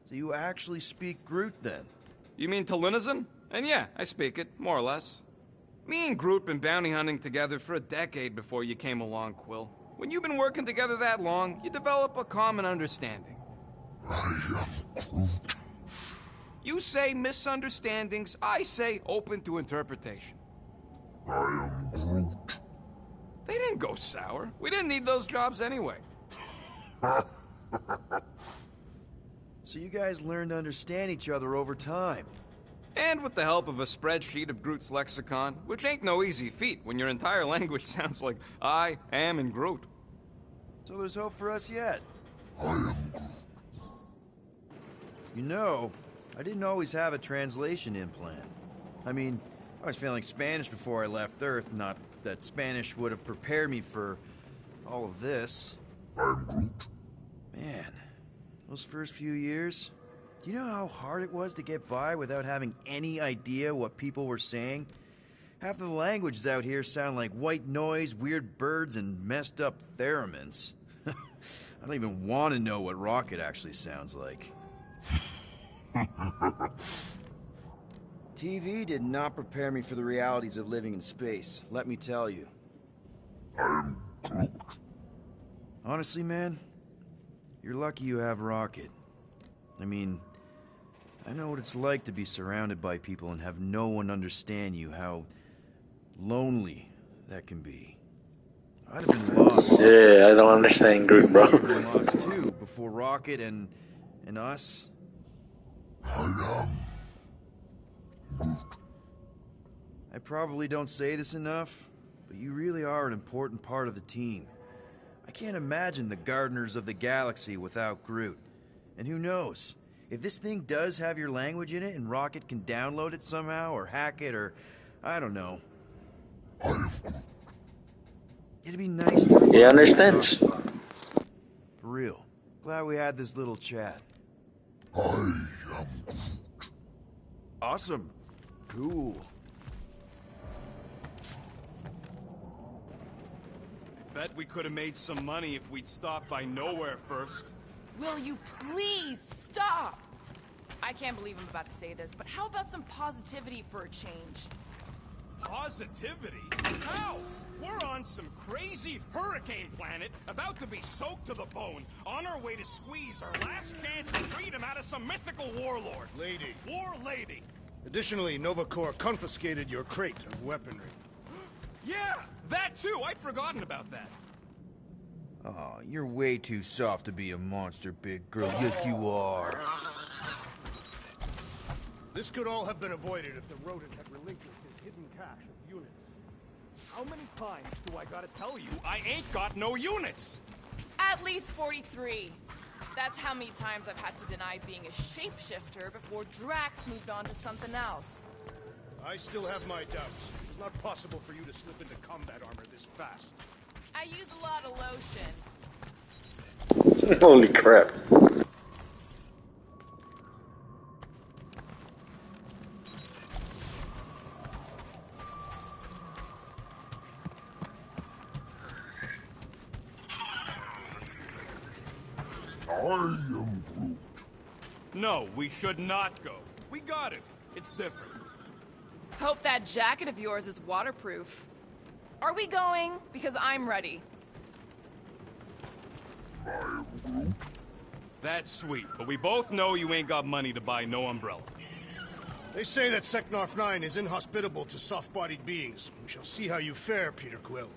So you actually speak Groot then? You mean Talinisan? And yeah, I speak it, more or less. Me and Groot been bounty hunting together for a decade before you came along, Quill. When you've been working together that long, you develop a common understanding. I am Groot. You say misunderstandings, I say open to interpretation. I am Groot. They didn't go sour. We didn't need those jobs anyway. So you guys learned to understand each other over time. And with the help of a spreadsheet of Groot's lexicon, which ain't no easy feat when your entire language sounds like I am in Groot. So there's hope for us yet. I am Groot. You know, I didn't always have a translation implant. I mean, I was failing Spanish before I left Earth, not that Spanish would have prepared me for all of this. I am Groot. Man, those first few years, do you know how hard it was to get by without having any idea what people were saying? Half of the languages out here sound like white noise, weird birds, and messed up theremins. I don't even want to know what Rocket actually sounds like. TV did not prepare me for the realities of living in space, let me tell you. I'm Groot. Honestly, man, you're lucky you have Rocket. I mean, I know what it's like to be surrounded by people and have no one understand you, how lonely that can be. I'd have been lost. Yeah, I don't understand Groot, bro. I'd have been lost too, before Rocket and us. I am Groot. I probably don't say this enough, but you really are an important part of the team. I can't imagine the Gardeners of the Galaxy without Groot. And who knows? If this thing does have your language in it and Rocket can download it somehow or hack it or... I don't know. I am Groot. It'd be nice to... He understands. For real. Glad we had this little chat. I am Groot. Awesome. Cool. Bet we could have made some money if we'd stopped by nowhere first. Will you please stop? I can't believe I'm about to say this, but how about some positivity for a change? Positivity? How? We're on some crazy hurricane planet, about to be soaked to the bone, on our way to squeeze our last chance at freedom out of some mythical warlord. Lady. War lady. Additionally, Nova Corps confiscated your crate of weaponry. Yeah, that too. I'd forgotten about that. Aw, you're way too soft to be a monster, big girl. Yes, you are. This could all have been avoided if the rodent had relinquished his hidden cache of units. How many times do I gotta tell you I ain't got no units? At least 43. That's how many times I've had to deny being a shapeshifter before Drax moved on to something else. I still have my doubts. It's not possible for you to slip into combat armor this fast. I use a lot of lotion. Holy crap. I am Groot. No, we should not go. We got it. It's different. Hope that jacket of yours is waterproof. Are we going? Because I'm ready. I am Groot. That's sweet, but we both know you ain't got money to buy no umbrella. They say that Seknarf 9 is inhospitable to soft-bodied beings. We shall see how you fare, Peter Quill.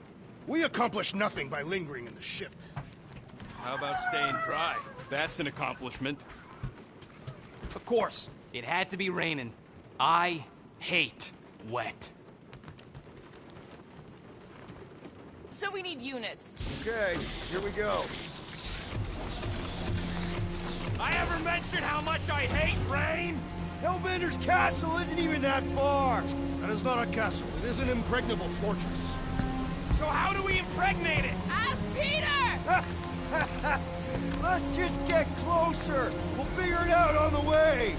We accomplish nothing by lingering in the ship. How about staying dry? That's an accomplishment. Of course, it had to be raining. I hate wet. So we need units. Okay, here we go. I ever mentioned how much I hate rain? Hellbender's castle isn't even that far. That is not a castle. It is an impregnable fortress. So how do we impregnate it? Ask Peter! Let's just get closer. We'll figure it out on the way.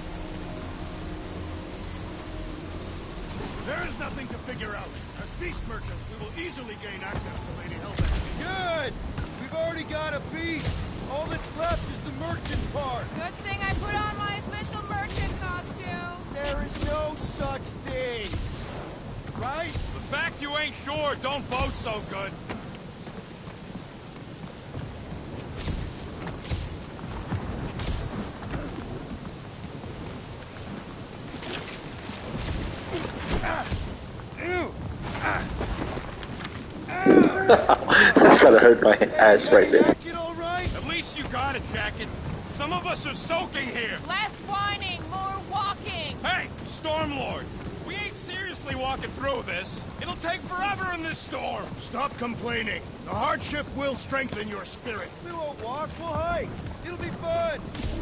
There is nothing to figure out. As beast merchants, we will easily gain access to Lady Hellbender. Good. We've already got a beast. All that's left is the merchant part. Good thing I put on my official merchant costume. There is no such thing. Right? The fact you ain't sure don't bode so good. That's gotta hurt my ass right there. At least you got a jacket. Some of us are soaking here. Less whining, more walking. Hey, Stormlord. We ain't seriously walking through this. It'll take forever in this storm. Stop complaining. The hardship will strengthen your spirit. We won't walk, we'll hike. It'll be fun.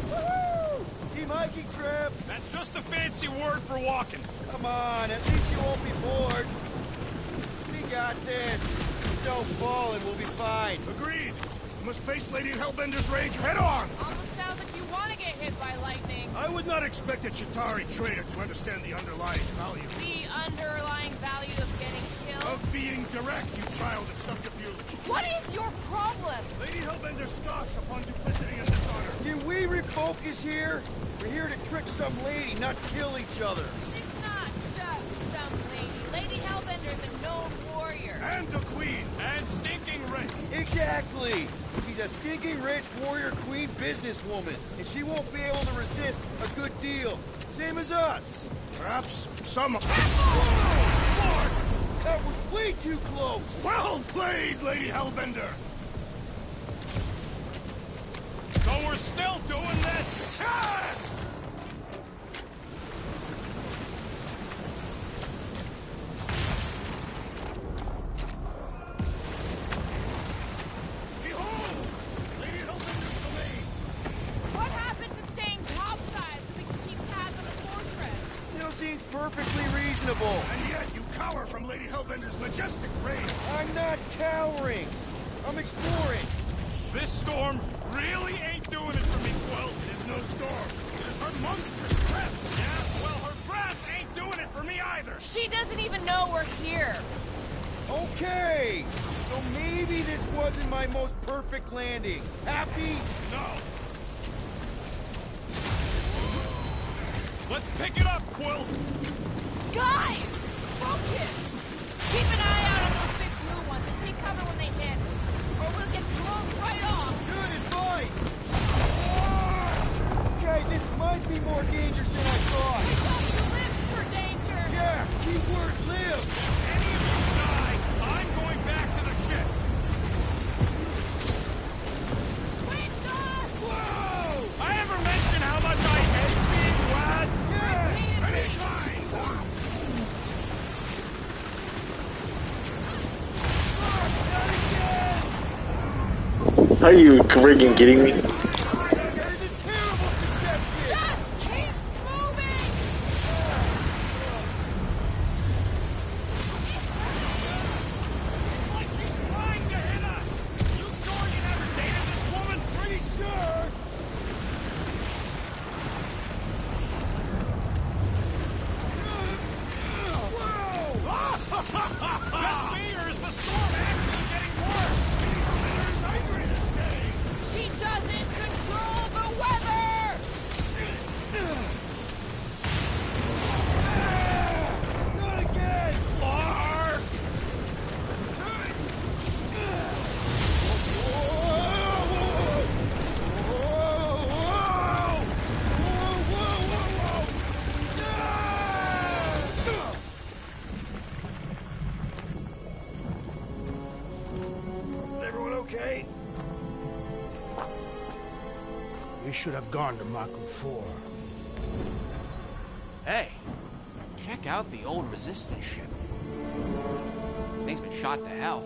Woohoo! Team hiking trip. That's just a fancy word for walking. Come on, at least you won't be bored. We got this. Don't fall and we'll be fine. Agreed. You must face Lady Hellbender's rage head on. Almost sounds like you want to get hit by lightning. I would not expect a Chitauri trader to understand the underlying value. The underlying value of getting killed? Of being direct, you child of subterfuge. What is your problem? Lady Hellbender scoffs upon duplicity and dishonor. Can we refocus here? We're here to trick some lady, not kill each other. She's not just some lady. Lady Hellbender's a known warrior. here. And a queen. And stinking rich. Exactly! She's a stinking rich warrior queen businesswoman, and she won't be able to resist a good deal. Same as us. Perhaps some... Fuck! That was way too close! Well played, Lady Hellbender! So we're still doing this? Yes! Behold! Lady Hellbender's domain! What happened to staying topside so we can keep tabs on the fortress? Still seems perfectly reasonable. And yet you cower from Lady Hellbender's majestic reign. I'm not cowering. I'm exploring. This storm really ain't doing it for me, Quill. It is no storm. It is her monstrous breath. Yeah, well, her breath ain't doing it for me either. She doesn't even know we're here. Okay, so maybe this wasn't my most perfect landing. Happy? No. Let's pick it up, Quill. Guys! Focus! Keep an eye out on those big blue ones and take cover when they hit. Or we'll get blown right off. Good advice. Okay, this might be more dangerous than I thought. We thought you lived for danger. Yeah, keyword live. Any of you die, I'm going back to the ship. Wait, us! Whoa! I ever mention how much I hate being wads? Yes! Finish line! Are you freaking kidding me? That is a terrible suggestion. Just keep moving! It's like she's trying to hit us! You sure you never dated this woman? Pretty sure. Best me, or is the storm actually getting worse? There's angry this day. She doesn't control the weather! Not again. Clark! Everyone okay? We should have gone to Mach 4. Hey, check out the old resistance ship. Thing's been shot to hell.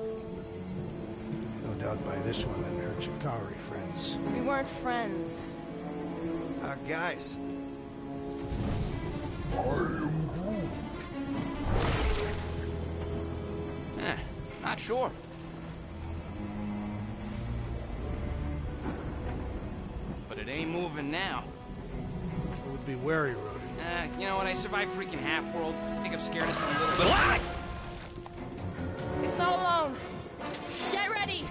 No doubt by this one and her Chitauri friends. We weren't friends. Guys. Not sure. But it ain't moving now. It would be wary, Rodent. You know what? I survived freaking Half-World. I think I'm scared of some little bit. It's not alone. Get ready!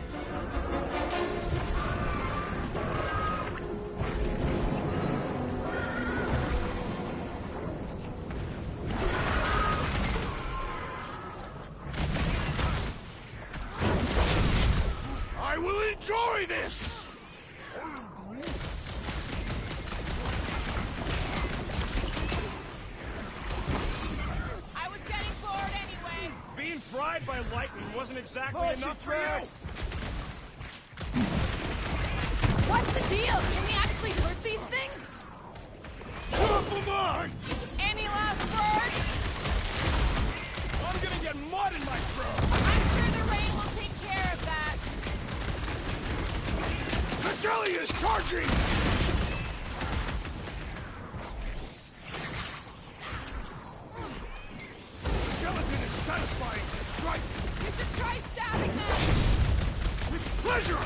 I will enjoy this! I was getting bored anyway. Being fried by lightning wasn't exactly Hold enough your for you. tracks. What's the deal? Can we actually hurt these things? Chop 'em on! Any last words? I'm gonna get mud in my throat! I'm sure the rain will take care of that. The jelly is charging! The gelatin is satisfying to strike! You should try stabbing them. With pleasure!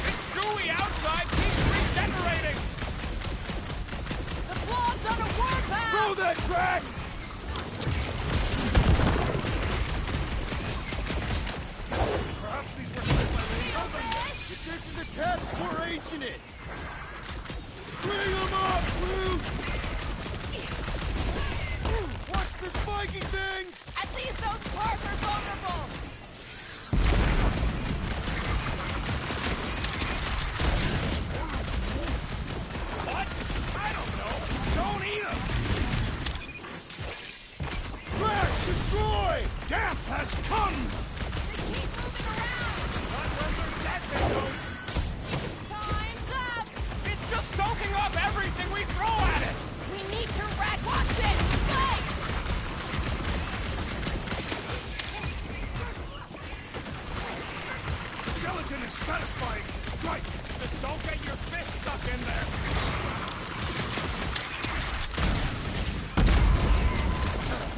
It's gooey outside keeps regenerating! The blob's on a warpath. Throw that tracks. Perhaps these were sent by Lady Feel Hellbender. this? If this is a test, we're acing it. String them up, Groot. Watch the spiky things. At least those parts are vulnerable. Don't eat him! Drax, destroy! Death has come! They keep moving around! Not when they're dead, they don't! Time's up! It's just soaking up everything we throw at it! We need to wreck. Watch it! Guys! Gelatin is satisfying the strike! Just don't get your fist stuck in there!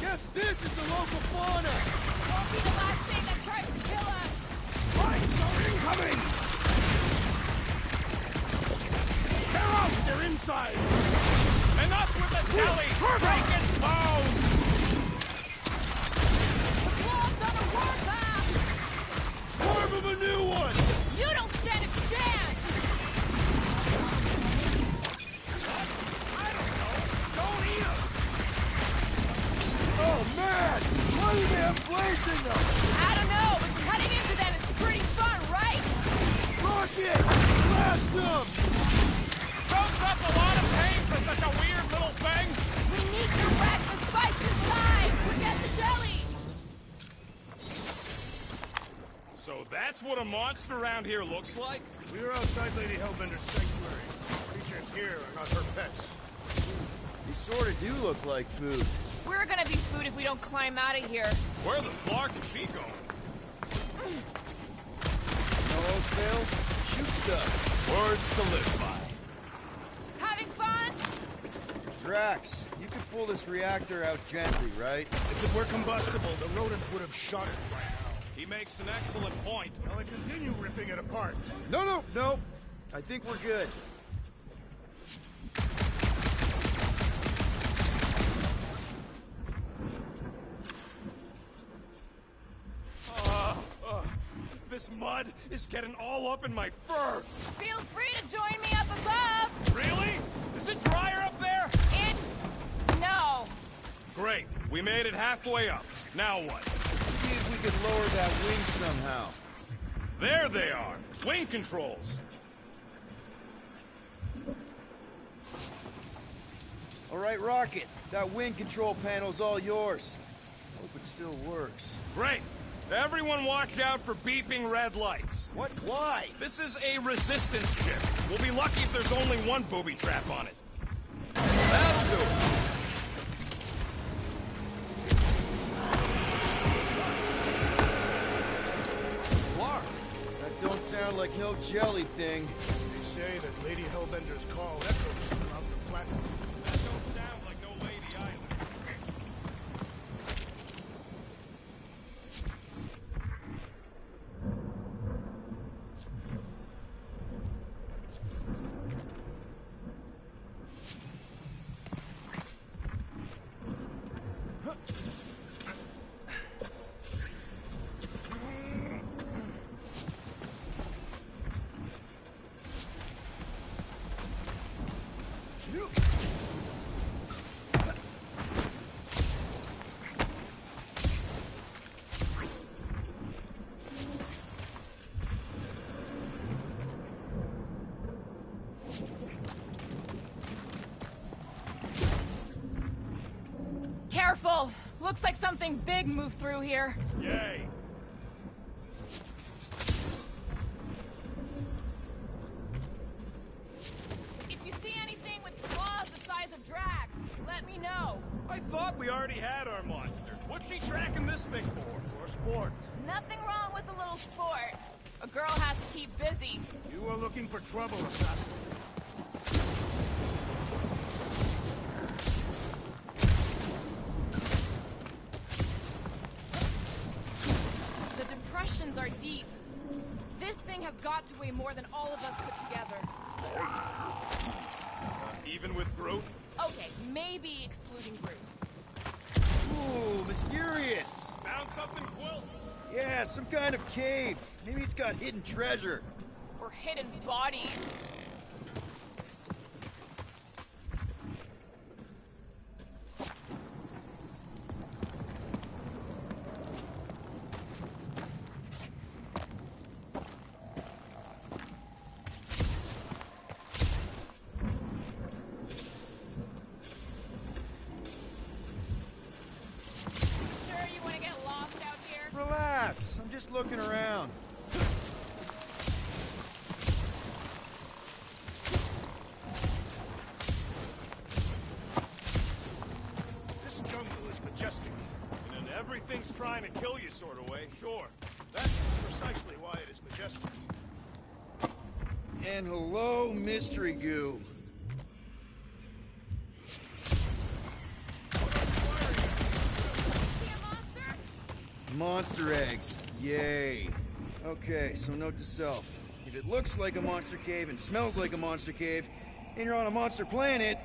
Guess this is the local fauna! Won't be the last thing that tries to kill us! Spikes are incoming! They're out! They're inside! Enough with the deli! Break its bones! The claw's on a warpath! Form of a new one! You don't stand a chance! I don't know! Don't eat them! Oh man! Why do they have blades in them? I don't know, but cutting into them is pretty fun, right? Rocket! Blast them! Soaks up a lot of pain for such a weird little thing! We need to wreck the spikes inside! Forget the jelly! So that's what a monster around here looks like? We are outside Lady Hellbender's sanctuary. Creatures here are not her pets. They sort of do look like food. We're gonna be food if we don't climb out of here. Where the flark is she going? All else fails, shoot stuff. Words to live by. Having fun? Drax, you could pull this reactor out gently, right? If it were combustible, the rodents would have shot it by now. He makes an excellent point. Now I continue ripping it apart. No. I think we're good. This mud is getting all up in my fur. Feel free to join me up above! Really? Is it drier up there? No. Great. We made it halfway up. Now what? See if we could lower that wing somehow. There they are. Wing controls. All right, Rocket. That wing control panel's all yours. Hope it still works. Great. Everyone watch out for beeping red lights. What? Why? This is a resistance ship. We'll be lucky if there's only one booby trap on it. That'll do it. Flark. That don't sound like no jelly thing. They say that Lady Hellbender's call echoes throughout the planet. That don't sound like no lady either. Careful! Looks like something big moved through here. Yay. If you see anything with claws the size of Drax, let me know. I thought we already had our monster. What's she tracking this thing for? For sport. Nothing wrong with a little sport. A girl has to keep busy. You are looking for trouble, assassin. The depressions are deep. This thing has got to weigh more than all of us put together. Even with Groot? Okay, maybe excluding Groot. Ooh, mysterious. Found something, Quill? Yeah, some kind of cave. Maybe it's got hidden treasure. Or hidden bodies. just looking around. This jungle is majestic. And everything's trying to kill you sort of way, sure. That is precisely why it is majestic. And hello, mystery goo. Monster eggs. Yay. Okay, so note to self. If it looks like a monster cave and smells like a monster cave, and you're on a monster planet...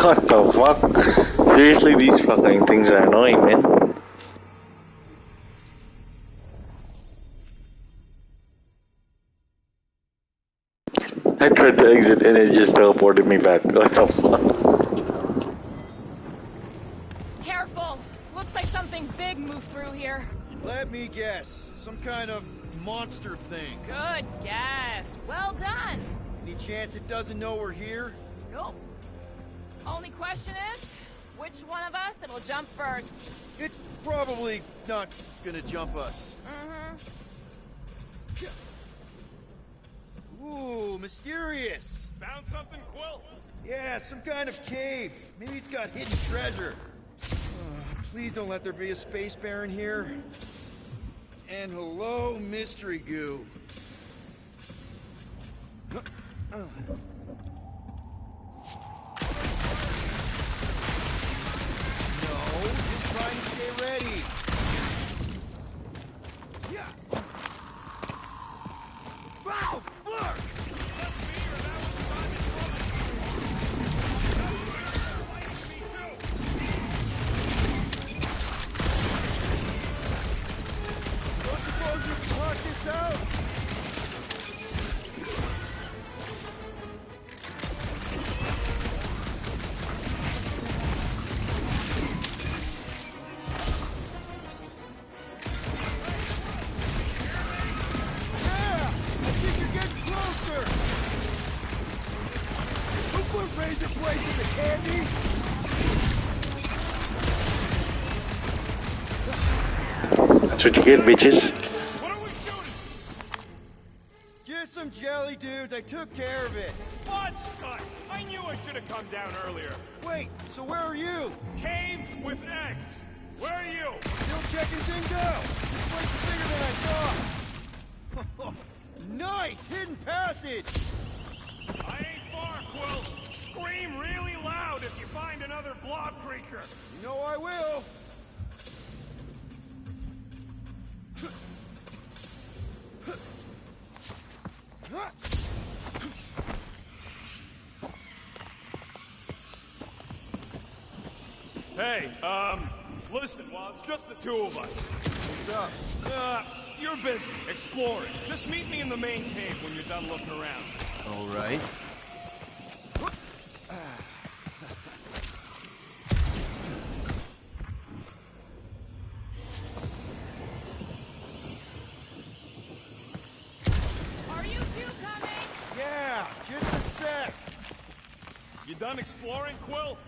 What the fuck? Seriously, these fucking things are annoying, man. I tried to exit and it just teleported me back. What the fuck? Careful! Looks like something big moved through here. Let me guess. Some kind of monster thing. Good guess. Well done. Any chance it doesn't know we're here? Nope. Only question is, which one of us it'll jump first? It's probably not gonna jump us. Ooh, mysterious. Found something, Quill? Yeah, some kind of cave. Maybe it's got hidden treasure. Please don't let there be a space baron here. And hello, mystery goo. Just trying to stay ready. Yeah. Wow, fuck! Don't suppose you can talk this out? Razor blades in the candy? That's what you get, bitches. What are we shooting? Just some jelly dudes. I took care of it. What stunt? I knew I should have come down earlier. Wait, so where are you? Cave with eggs. Where are you? Still checking things out. This place is bigger than I thought. Nice hidden passage. I ain't far, Quill. Scream really loud if you find another blob creature. You know I will. Hey, listen, while it's just the two of us. What's up? You're busy, exploring. Just meet me in the main cave when you're done looking around. All right. done exploring, Quill?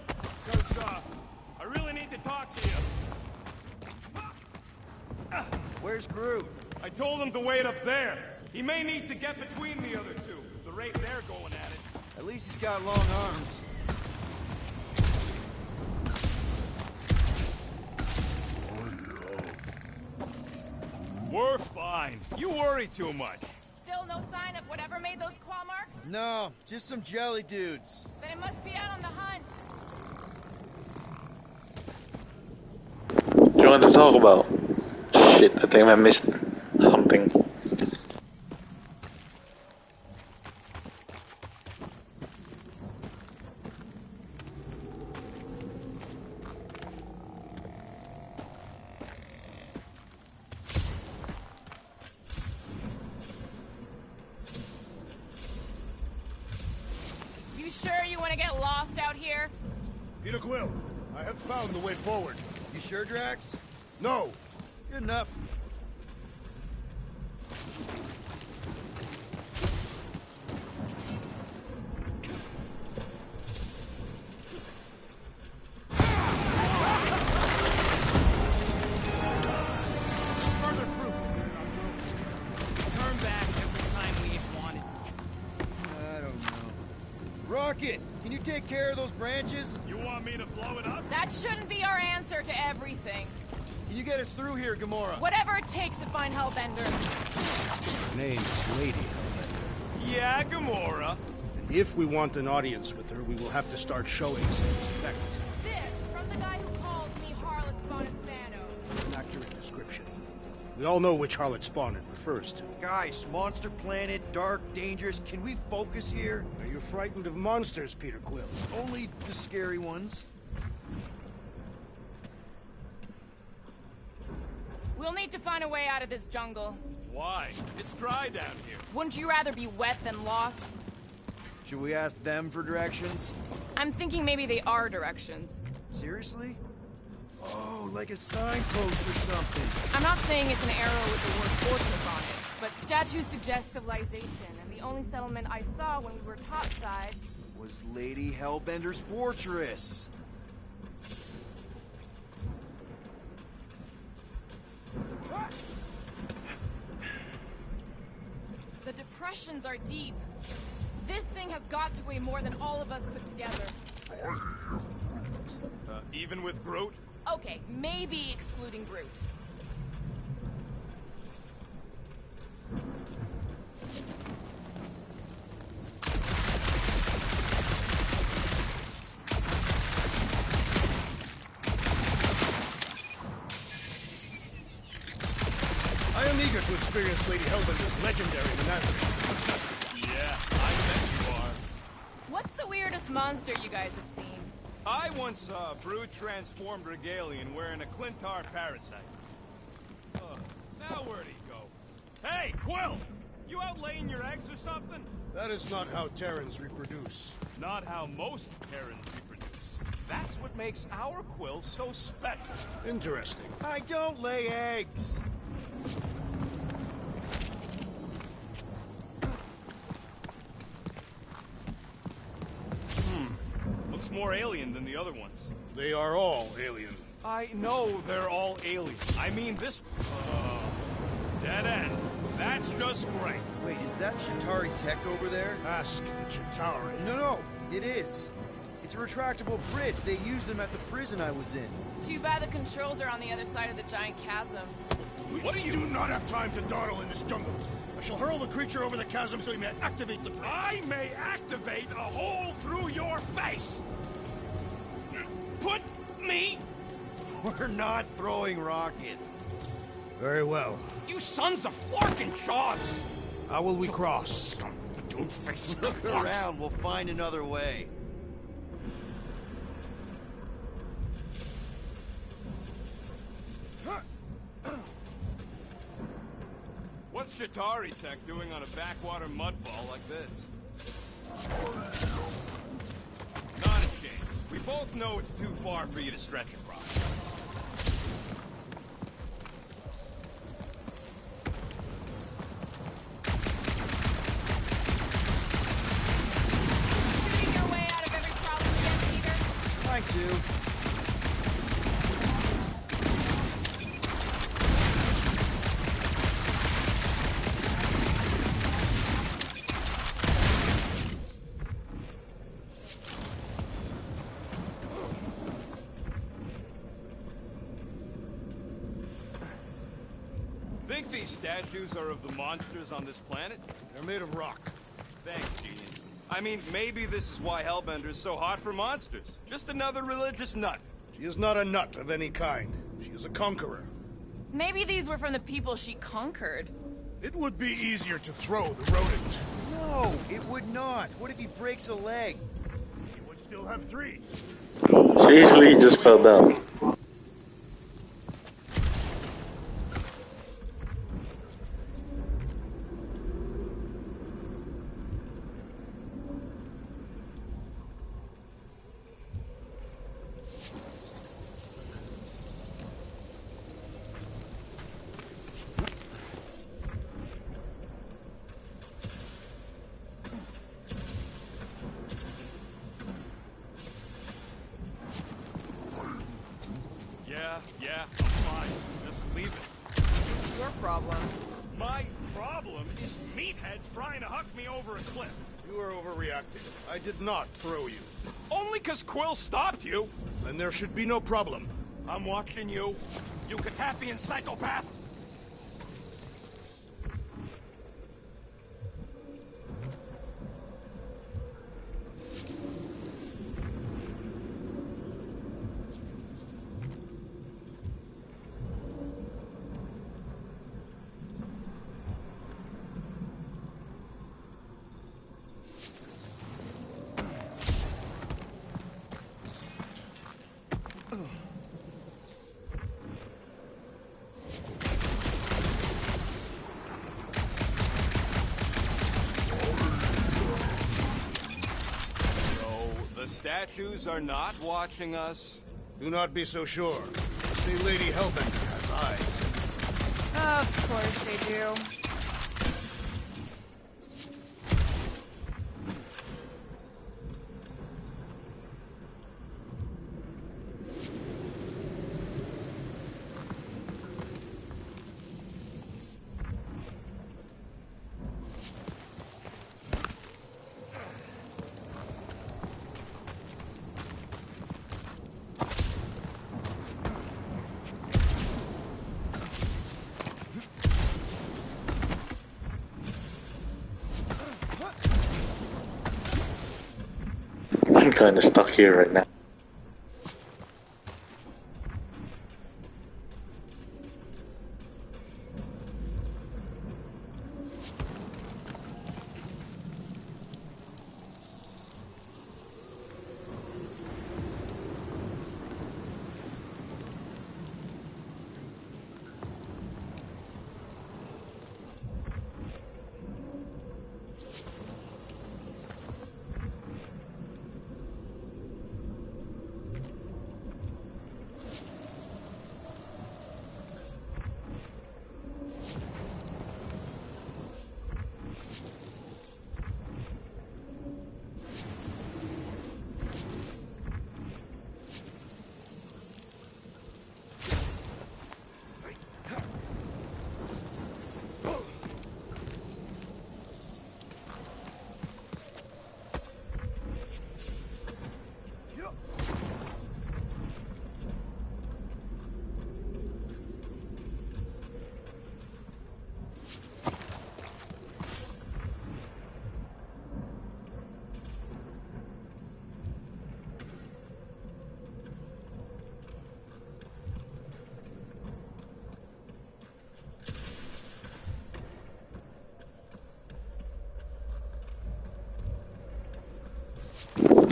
Because, I really need to talk to you. Where's Groot? I told him to wait up there. He may need to get between the other two. The rate they're going at it. At least he's got long arms. We're fine. You worry too much. Still no sign of whatever made those claw marks? No, just some jelly dudes. Then it must be out on the hunt. What do you want to talk about? Shit, I think I missed something. You sure you want to get lost out here? Peter Quill, I have found the way forward. You sure, Drax? No! Good enough. Further proof. Turn back every time we wanted. I don't know. Rocket, can you take care of those branches? You want me to blow it up? That shouldn't be our answer to everything. Can you get us through here, Gamora? Whatever it takes to find Hellbender. Her name is Lady Hellbender. Yeah, Gamora. And if we want an audience with her, we will have to start showing some respect. This from the guy who calls me Harlot Spotted Thanos. An accurate description. We all know which harlot spawn it refers to. Guys, monster planet, dark, dangerous. Can we focus here? Are you frightened of monsters, Peter Quill? Only the scary ones. We'll need to find a way out of this jungle. Why? It's dry down here. Wouldn't you rather be wet than lost? Should we ask them for directions? I'm thinking maybe they are directions. Seriously? Oh, like a signpost or something. I'm not saying it's an arrow with the word fortress on it, but statues suggest civilization, and the only settlement I saw when we were topside Was Lady Hellbender's fortress. The depressions are deep. This thing has got to weigh more than all of us put together. Even with Groot? Okay, maybe excluding Groot. I am eager to experience Lady Hellbender's legendary menagerie. Yeah, I bet you are. What's the weirdest monster you guys have seen? I once saw a brood-transformed regalian wearing a Clintar parasite. Now where'd he go? Hey, Quill! You out laying your eggs or something? That is not how Terrans reproduce. Not how most Terrans reproduce. That's what makes our Quill so special. Interesting. I don't lay eggs. Looks more alien than the other ones. They are all alien. I know they're all alien. I mean this... dead end. That's just great. Wait, is that Chitauri tech over there? Ask the Chitauri. No, it is. It's a retractable bridge. They used them at the prison I was in. Too bad the controls are on the other side of the giant chasm. What do you... do not have time to dawdle in this jungle. I shall hurl the creature over the chasm so he may activate the bridge. I may activate a hole through your face! Put me... We're not throwing rocket. Very well. You sons of forking shogs! How will we cross? Don't face Look around, we'll find another way. What's Chitauri Tech doing on a backwater mudball like this? Not a chance. We both know it's too far for you to stretch across. Shooting your way out of every problem Think these statues are of the monsters on this planet? They're made of rock. Thanks, genius. I mean, maybe this is why Hellbender is so hot for monsters. Just another religious nut. She is not a nut of any kind. She is a conqueror. Maybe these were from the people she conquered. It would be easier to throw the rodent. No, it would not. What if he breaks a leg? He would still have 3. Seriously, he just fell down. Yeah, I'm fine. Just leave it. It's your problem. My problem is meatheads trying to huck me over a cliff. You are overreacting. I did not throw you. Only 'cause Quill stopped you. Then there should be no problem. I'm watching you, you Katafian psychopath. Statues are not watching us. Do not be so sure. Say Lady Hellbender has eyes. Of course they do. I'm kind of stuck here right now.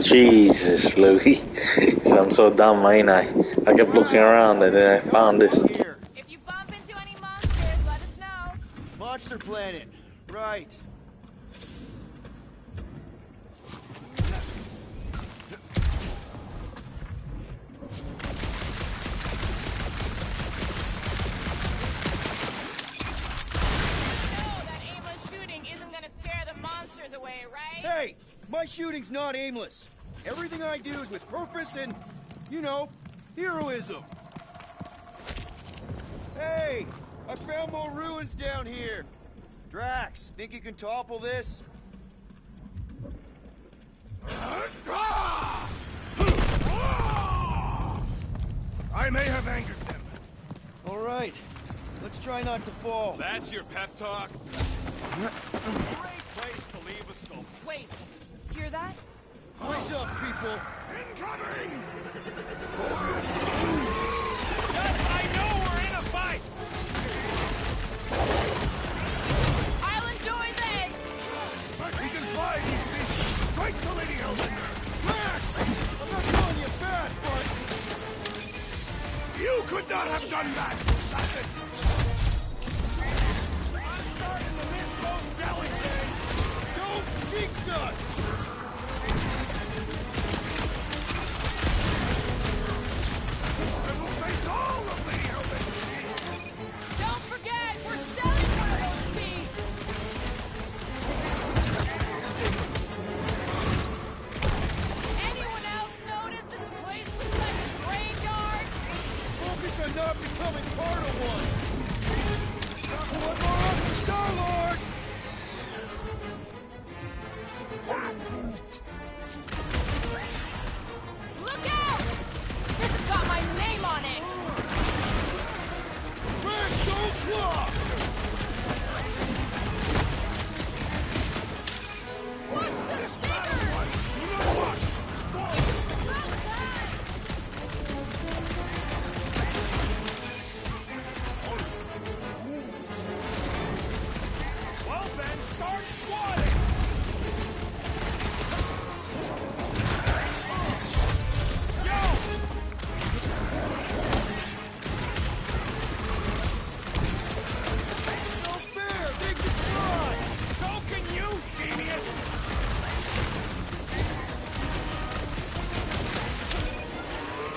Jesus, Louie. I'm so dumb, ain't I? I kept looking around and then I found this. If you bump into any monsters, let us know. Monster Planet. Right. Hey! My shooting's not aimless. Everything I do is with purpose and, you know, heroism. Hey! I found more ruins down here. Drax, think you can topple this? I may have angered them. All right. Let's try not to fall. That's your pep talk? Great place to leave a skull. Wait, hear that? Brace up, people. Incoming! Yes, I know we're in a fight! I'll enjoy this! We can fly these beasts straight to Lady Hellbender. Max! I'm not calling you bad, but... You could not have done that, assassin! I'm starting to miss those deli days! Don't jinx us! I will face all of Lady Hellbender's beasts! Don't forget, we're selling one of those beasts! Anyone else notice this place looks like a graveyard? Focus on not becoming part of one! One more up for Star-Lord! Look out! This has got my name on it! Max, don't block! What's the stickers? Well then, start swatting! Yo! No fair! They can fly! So can you, genius!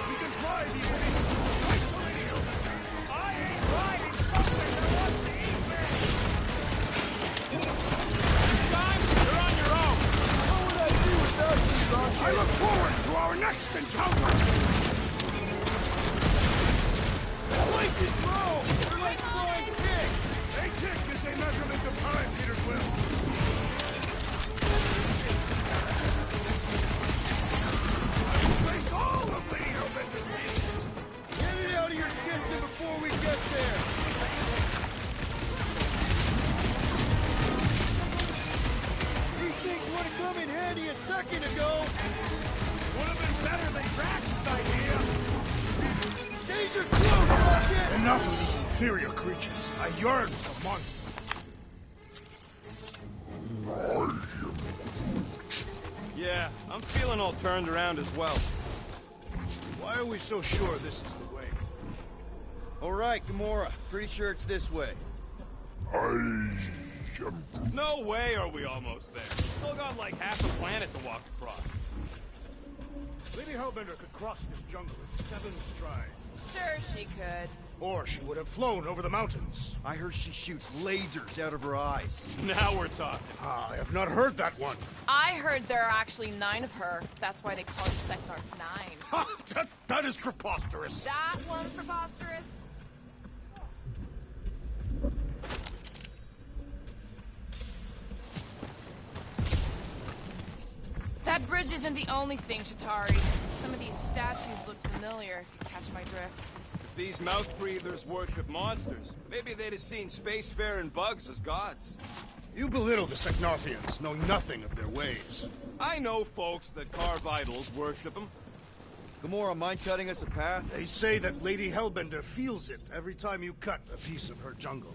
We can fly these beasts straight to Lady Hellbender. I ain't riding something that wants to eat me! Time, you're on your own! What would I do without you, I look forward to our next encounter! Slice it, bro! They're like flying ticks! A tick is a measurement of time, Peter Quill. I will face all of Lady Hellbender's beasts! Get it out of your system before we get there! These things would have come in handy a second ago! Would have been better than Drax's idea! Danger close, Rocket! Enough of these inferior creatures. I yearn for monsters. Yeah, I'm feeling all turned around as well. Why are we so sure this is the way? Alright, Gamora. Pretty sure it's this way. I am Groot. No way are we almost there. Still got like half a planet to walk across. Lady Hellbender could cross this jungle in 7 strides. Sure she could. Or she would have flown over the mountains. I heard she shoots lasers out of her eyes. Now we're talking. I have not heard that one. I heard there are actually 9 of her. That's why they call it Sector 9. Ha! That is preposterous. That one's preposterous. That bridge isn't the only thing, Shatari. Some of these statues look familiar, if you catch my drift. If these mouth breathers worship monsters, maybe they'd have seen spacefaring bugs as gods. You belittle the Secnarthians, know nothing of their ways. I know folks that carve idols worship them. Gamora, mind cutting us a path? They say that Lady Hellbender feels it every time you cut a piece of her jungle.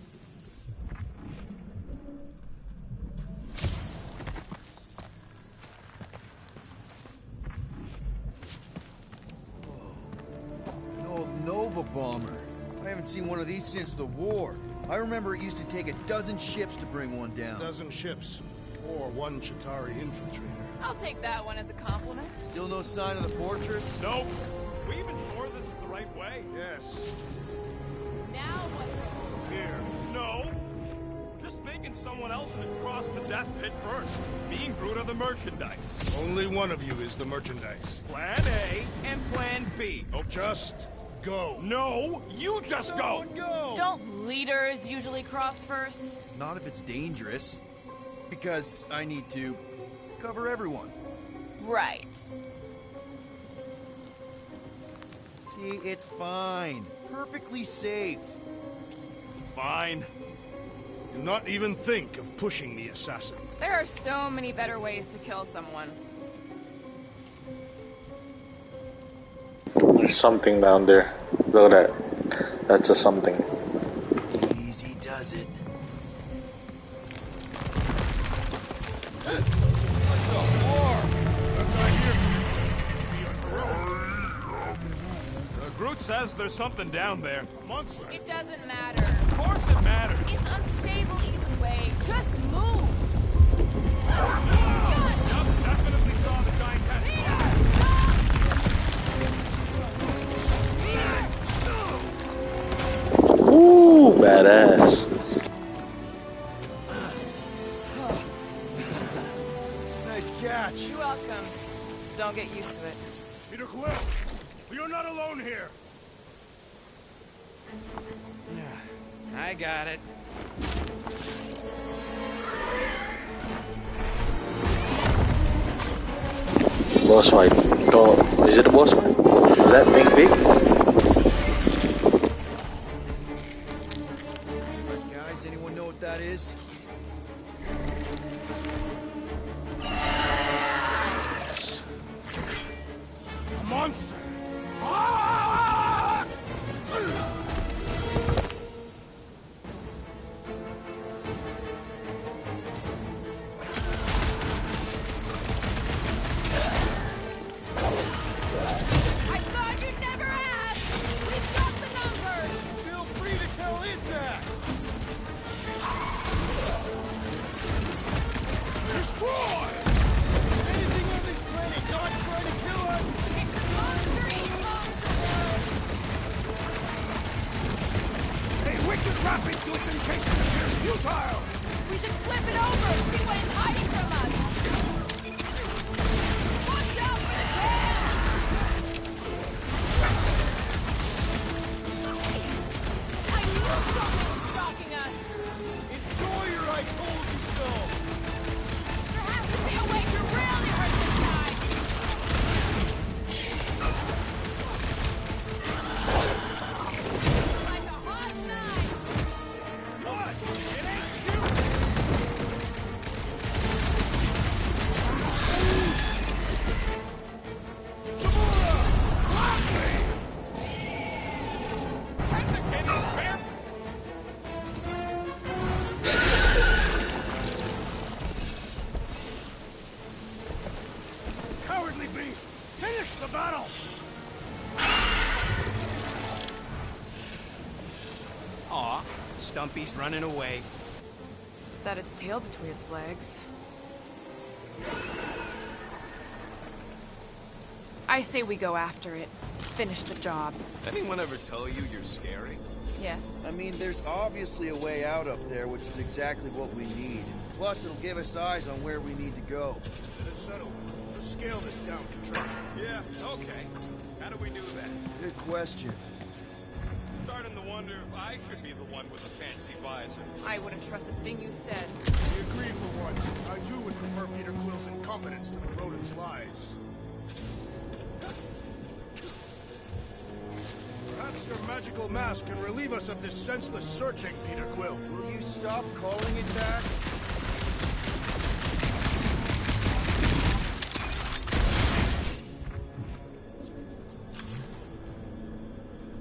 An old Nova bomber. I haven't seen one of these since the war. I remember it used to take a dozen ships to bring one down. A dozen ships, or 1 Chitauri infiltrator. I'll take that one as a compliment. Still no sign of the fortress? Nope. We even sure this is the right way? Yes. Now what? Fear. No. Just thinking someone else should cross the death pit first. Me and Groot are the merchandise. Only one of you is the merchandise. Plan A and Plan B. Oh, Just go. no, you just go. Someone go! Don't leaders usually cross first? Not if it's dangerous. Because I need to cover everyone. Right. See, it's fine. Perfectly safe. Fine. Do not even think of pushing me, assassin. There are so many better ways to kill someone. There's something down there. Look at that. That's a something. Easy does it. Groot says there's something down there. A monster. It doesn't matter. Of course it matters. It's unstable either way. Just move. Yep, definitely saw the giant Ooh, badass. Nice catch. You're welcome. Don't get used to it. Peter Quill, you're not alone here. I got it. Boss fight. Oh, is it a boss fight? Is that thing big? Guys, anyone know what that is? A monster. I thought you'd never ask. We've got the numbers. Feel free to tell it that. Destroy! Anything on this planet not trying to kill us? It's the monster eat monster. A wicked rapid to its encasement appears futile. We should flip it over and see what it's hiding from us. Watch out for the tail. I knew something was stalking us. Enjoy your I told you so. There has to be a way to really hurt this guy. Like a hot knife. What? It ain't you! Cowardly beast! Finish the battle! Aw, Stumpy's running away. That its tail between its legs. I say we go after it. Finish the job. Anyone ever tell you you're scary? Yes. I mean, there's obviously a way out up there, which is exactly what we need. Plus, it'll give us eyes on where we need to go. Let us settle. Let's scale this down contraption. Yeah, okay. How do we do that? Good question. Starting to wonder if I should be the one with the fancy visor. I wouldn't trust a thing you said. We agree for once. I too would prefer Peter Quill's incompetence to the rodent's lies. Perhaps your magical mask can relieve us of this senseless searching, Peter Quill. Will you stop calling it that?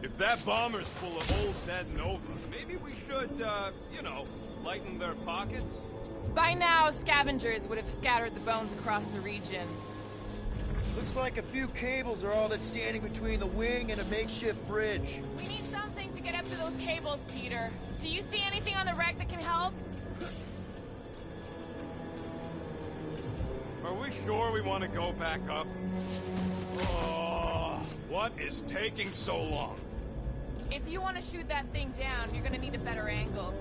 If that bomber's full of old dead Nova, maybe we should, you know, lighten their pockets? By now, scavengers would have scattered the bones across the region. Looks like a few cables are all that's standing between the wing and a makeshift bridge. We need something to get up to those cables, Peter. Do you see anything on the wreck that can help? Are we sure we want to go back up? Oh, what is taking so long? If you want to shoot that thing down, you're gonna need a better angle.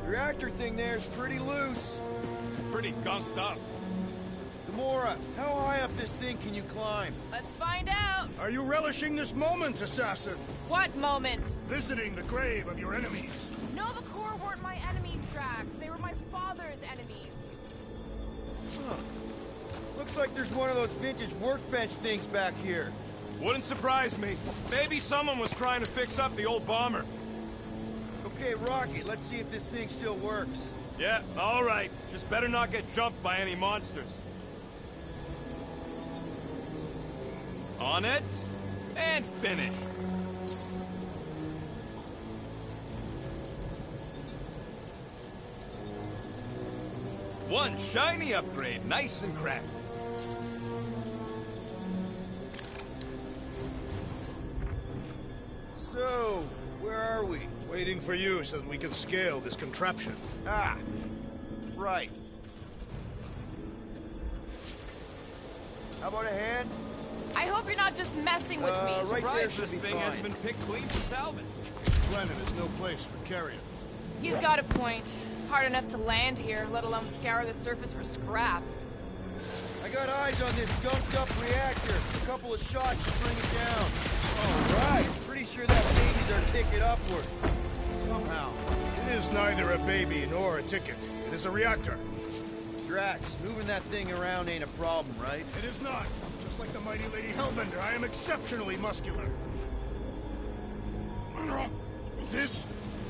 The reactor thing there's pretty loose. Pretty gunked up. Gamora, how high up this thing can you climb? Let's find out. Are you relishing this moment, assassin? What moment? Visiting the grave of your enemies. Nova Corps weren't my enemies, Drax. They were my father's enemies. Huh. Looks like there's one of those vintage workbench things back here. Wouldn't surprise me. Maybe someone was trying to fix up the old bomber. Okay, Rocky, let's see if this thing still works. Yeah, all right. Just better not get jumped by any monsters. On it, and finish. One shiny upgrade, nice and crafty. So, where are we? Waiting for you so that we can scale this contraption. Ah, right. How about a hand? I hope you're not just messing with me. Right there Surprised should this be thing has fine. been picked clean for salvage. This planet is no place for carrion. He's got a point. Hard enough to land here, let alone scour the surface for scrap. I got eyes on this gunked-up reactor. A couple of shots should bring it down. All right. Pretty sure that baby's our ticket upward. Somehow. It is neither a baby nor a ticket. It is a reactor. Drax, moving that thing around ain't a problem, right? It is not. Just like the mighty Lady Hellbender, I am exceptionally muscular. This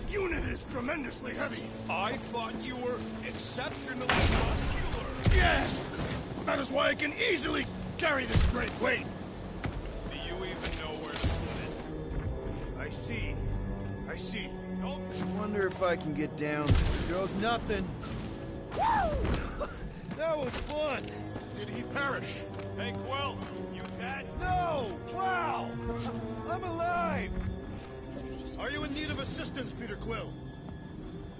unit is tremendously heavy. I thought you were exceptionally muscular. Yes! That is why I can easily carry this great weight. Do you even know where to put it? I see. I see. Nope. Wonder if I can get down. There goes nothing. Woo! That was fun. Did he perish? Hey, Quill, you dead? No! Wow! I'm alive! Are you in need of assistance, Peter Quill?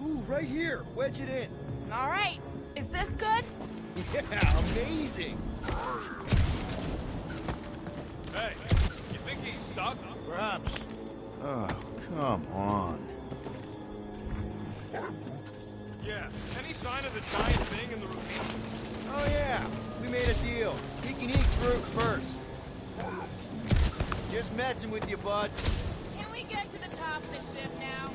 Ooh, right here. Wedge it in. All right. Is this good? Yeah, amazing. Hey, you think he's stuck? Perhaps. Oh, come on. Yeah. Any sign of the giant thing in the ravine? Oh yeah, we made a deal. He can eat fruit first. Just messing with you, bud. Can we get to the top of the ship now?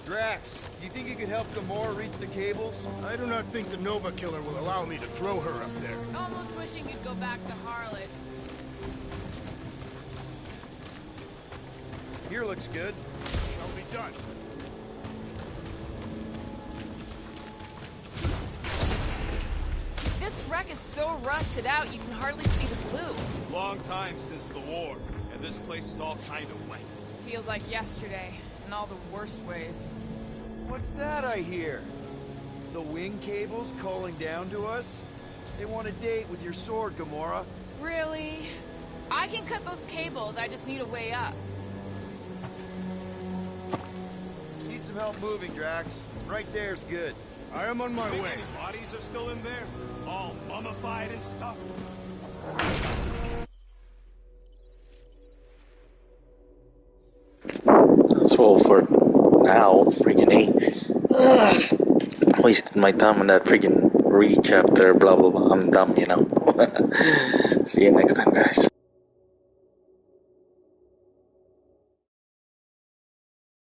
Drax, do you think you could help Gamora reach the cables? I do not think the Nova Killer will allow me to throw her up there. Almost wishing you'd go back to Harlot. Here looks good. Shall be done. This wreck is so rusted out you can hardly see the blue. Long time since the war, and this place is all kind of wet. Feels like yesterday, in all the worst ways. What's that I hear? The wing cables calling down to us? They want a date with your sword, Gamora. Really? I can cut those cables, I just need a way up. Need some help moving, Drax. Right there's good. I am on my Think way. any bodies are still in there? All mummified and stuff? That's all for now, friggin' A. Wasted my time on that friggin' re-chapter, blah blah blah. I'm dumb, you know. See you next time, guys.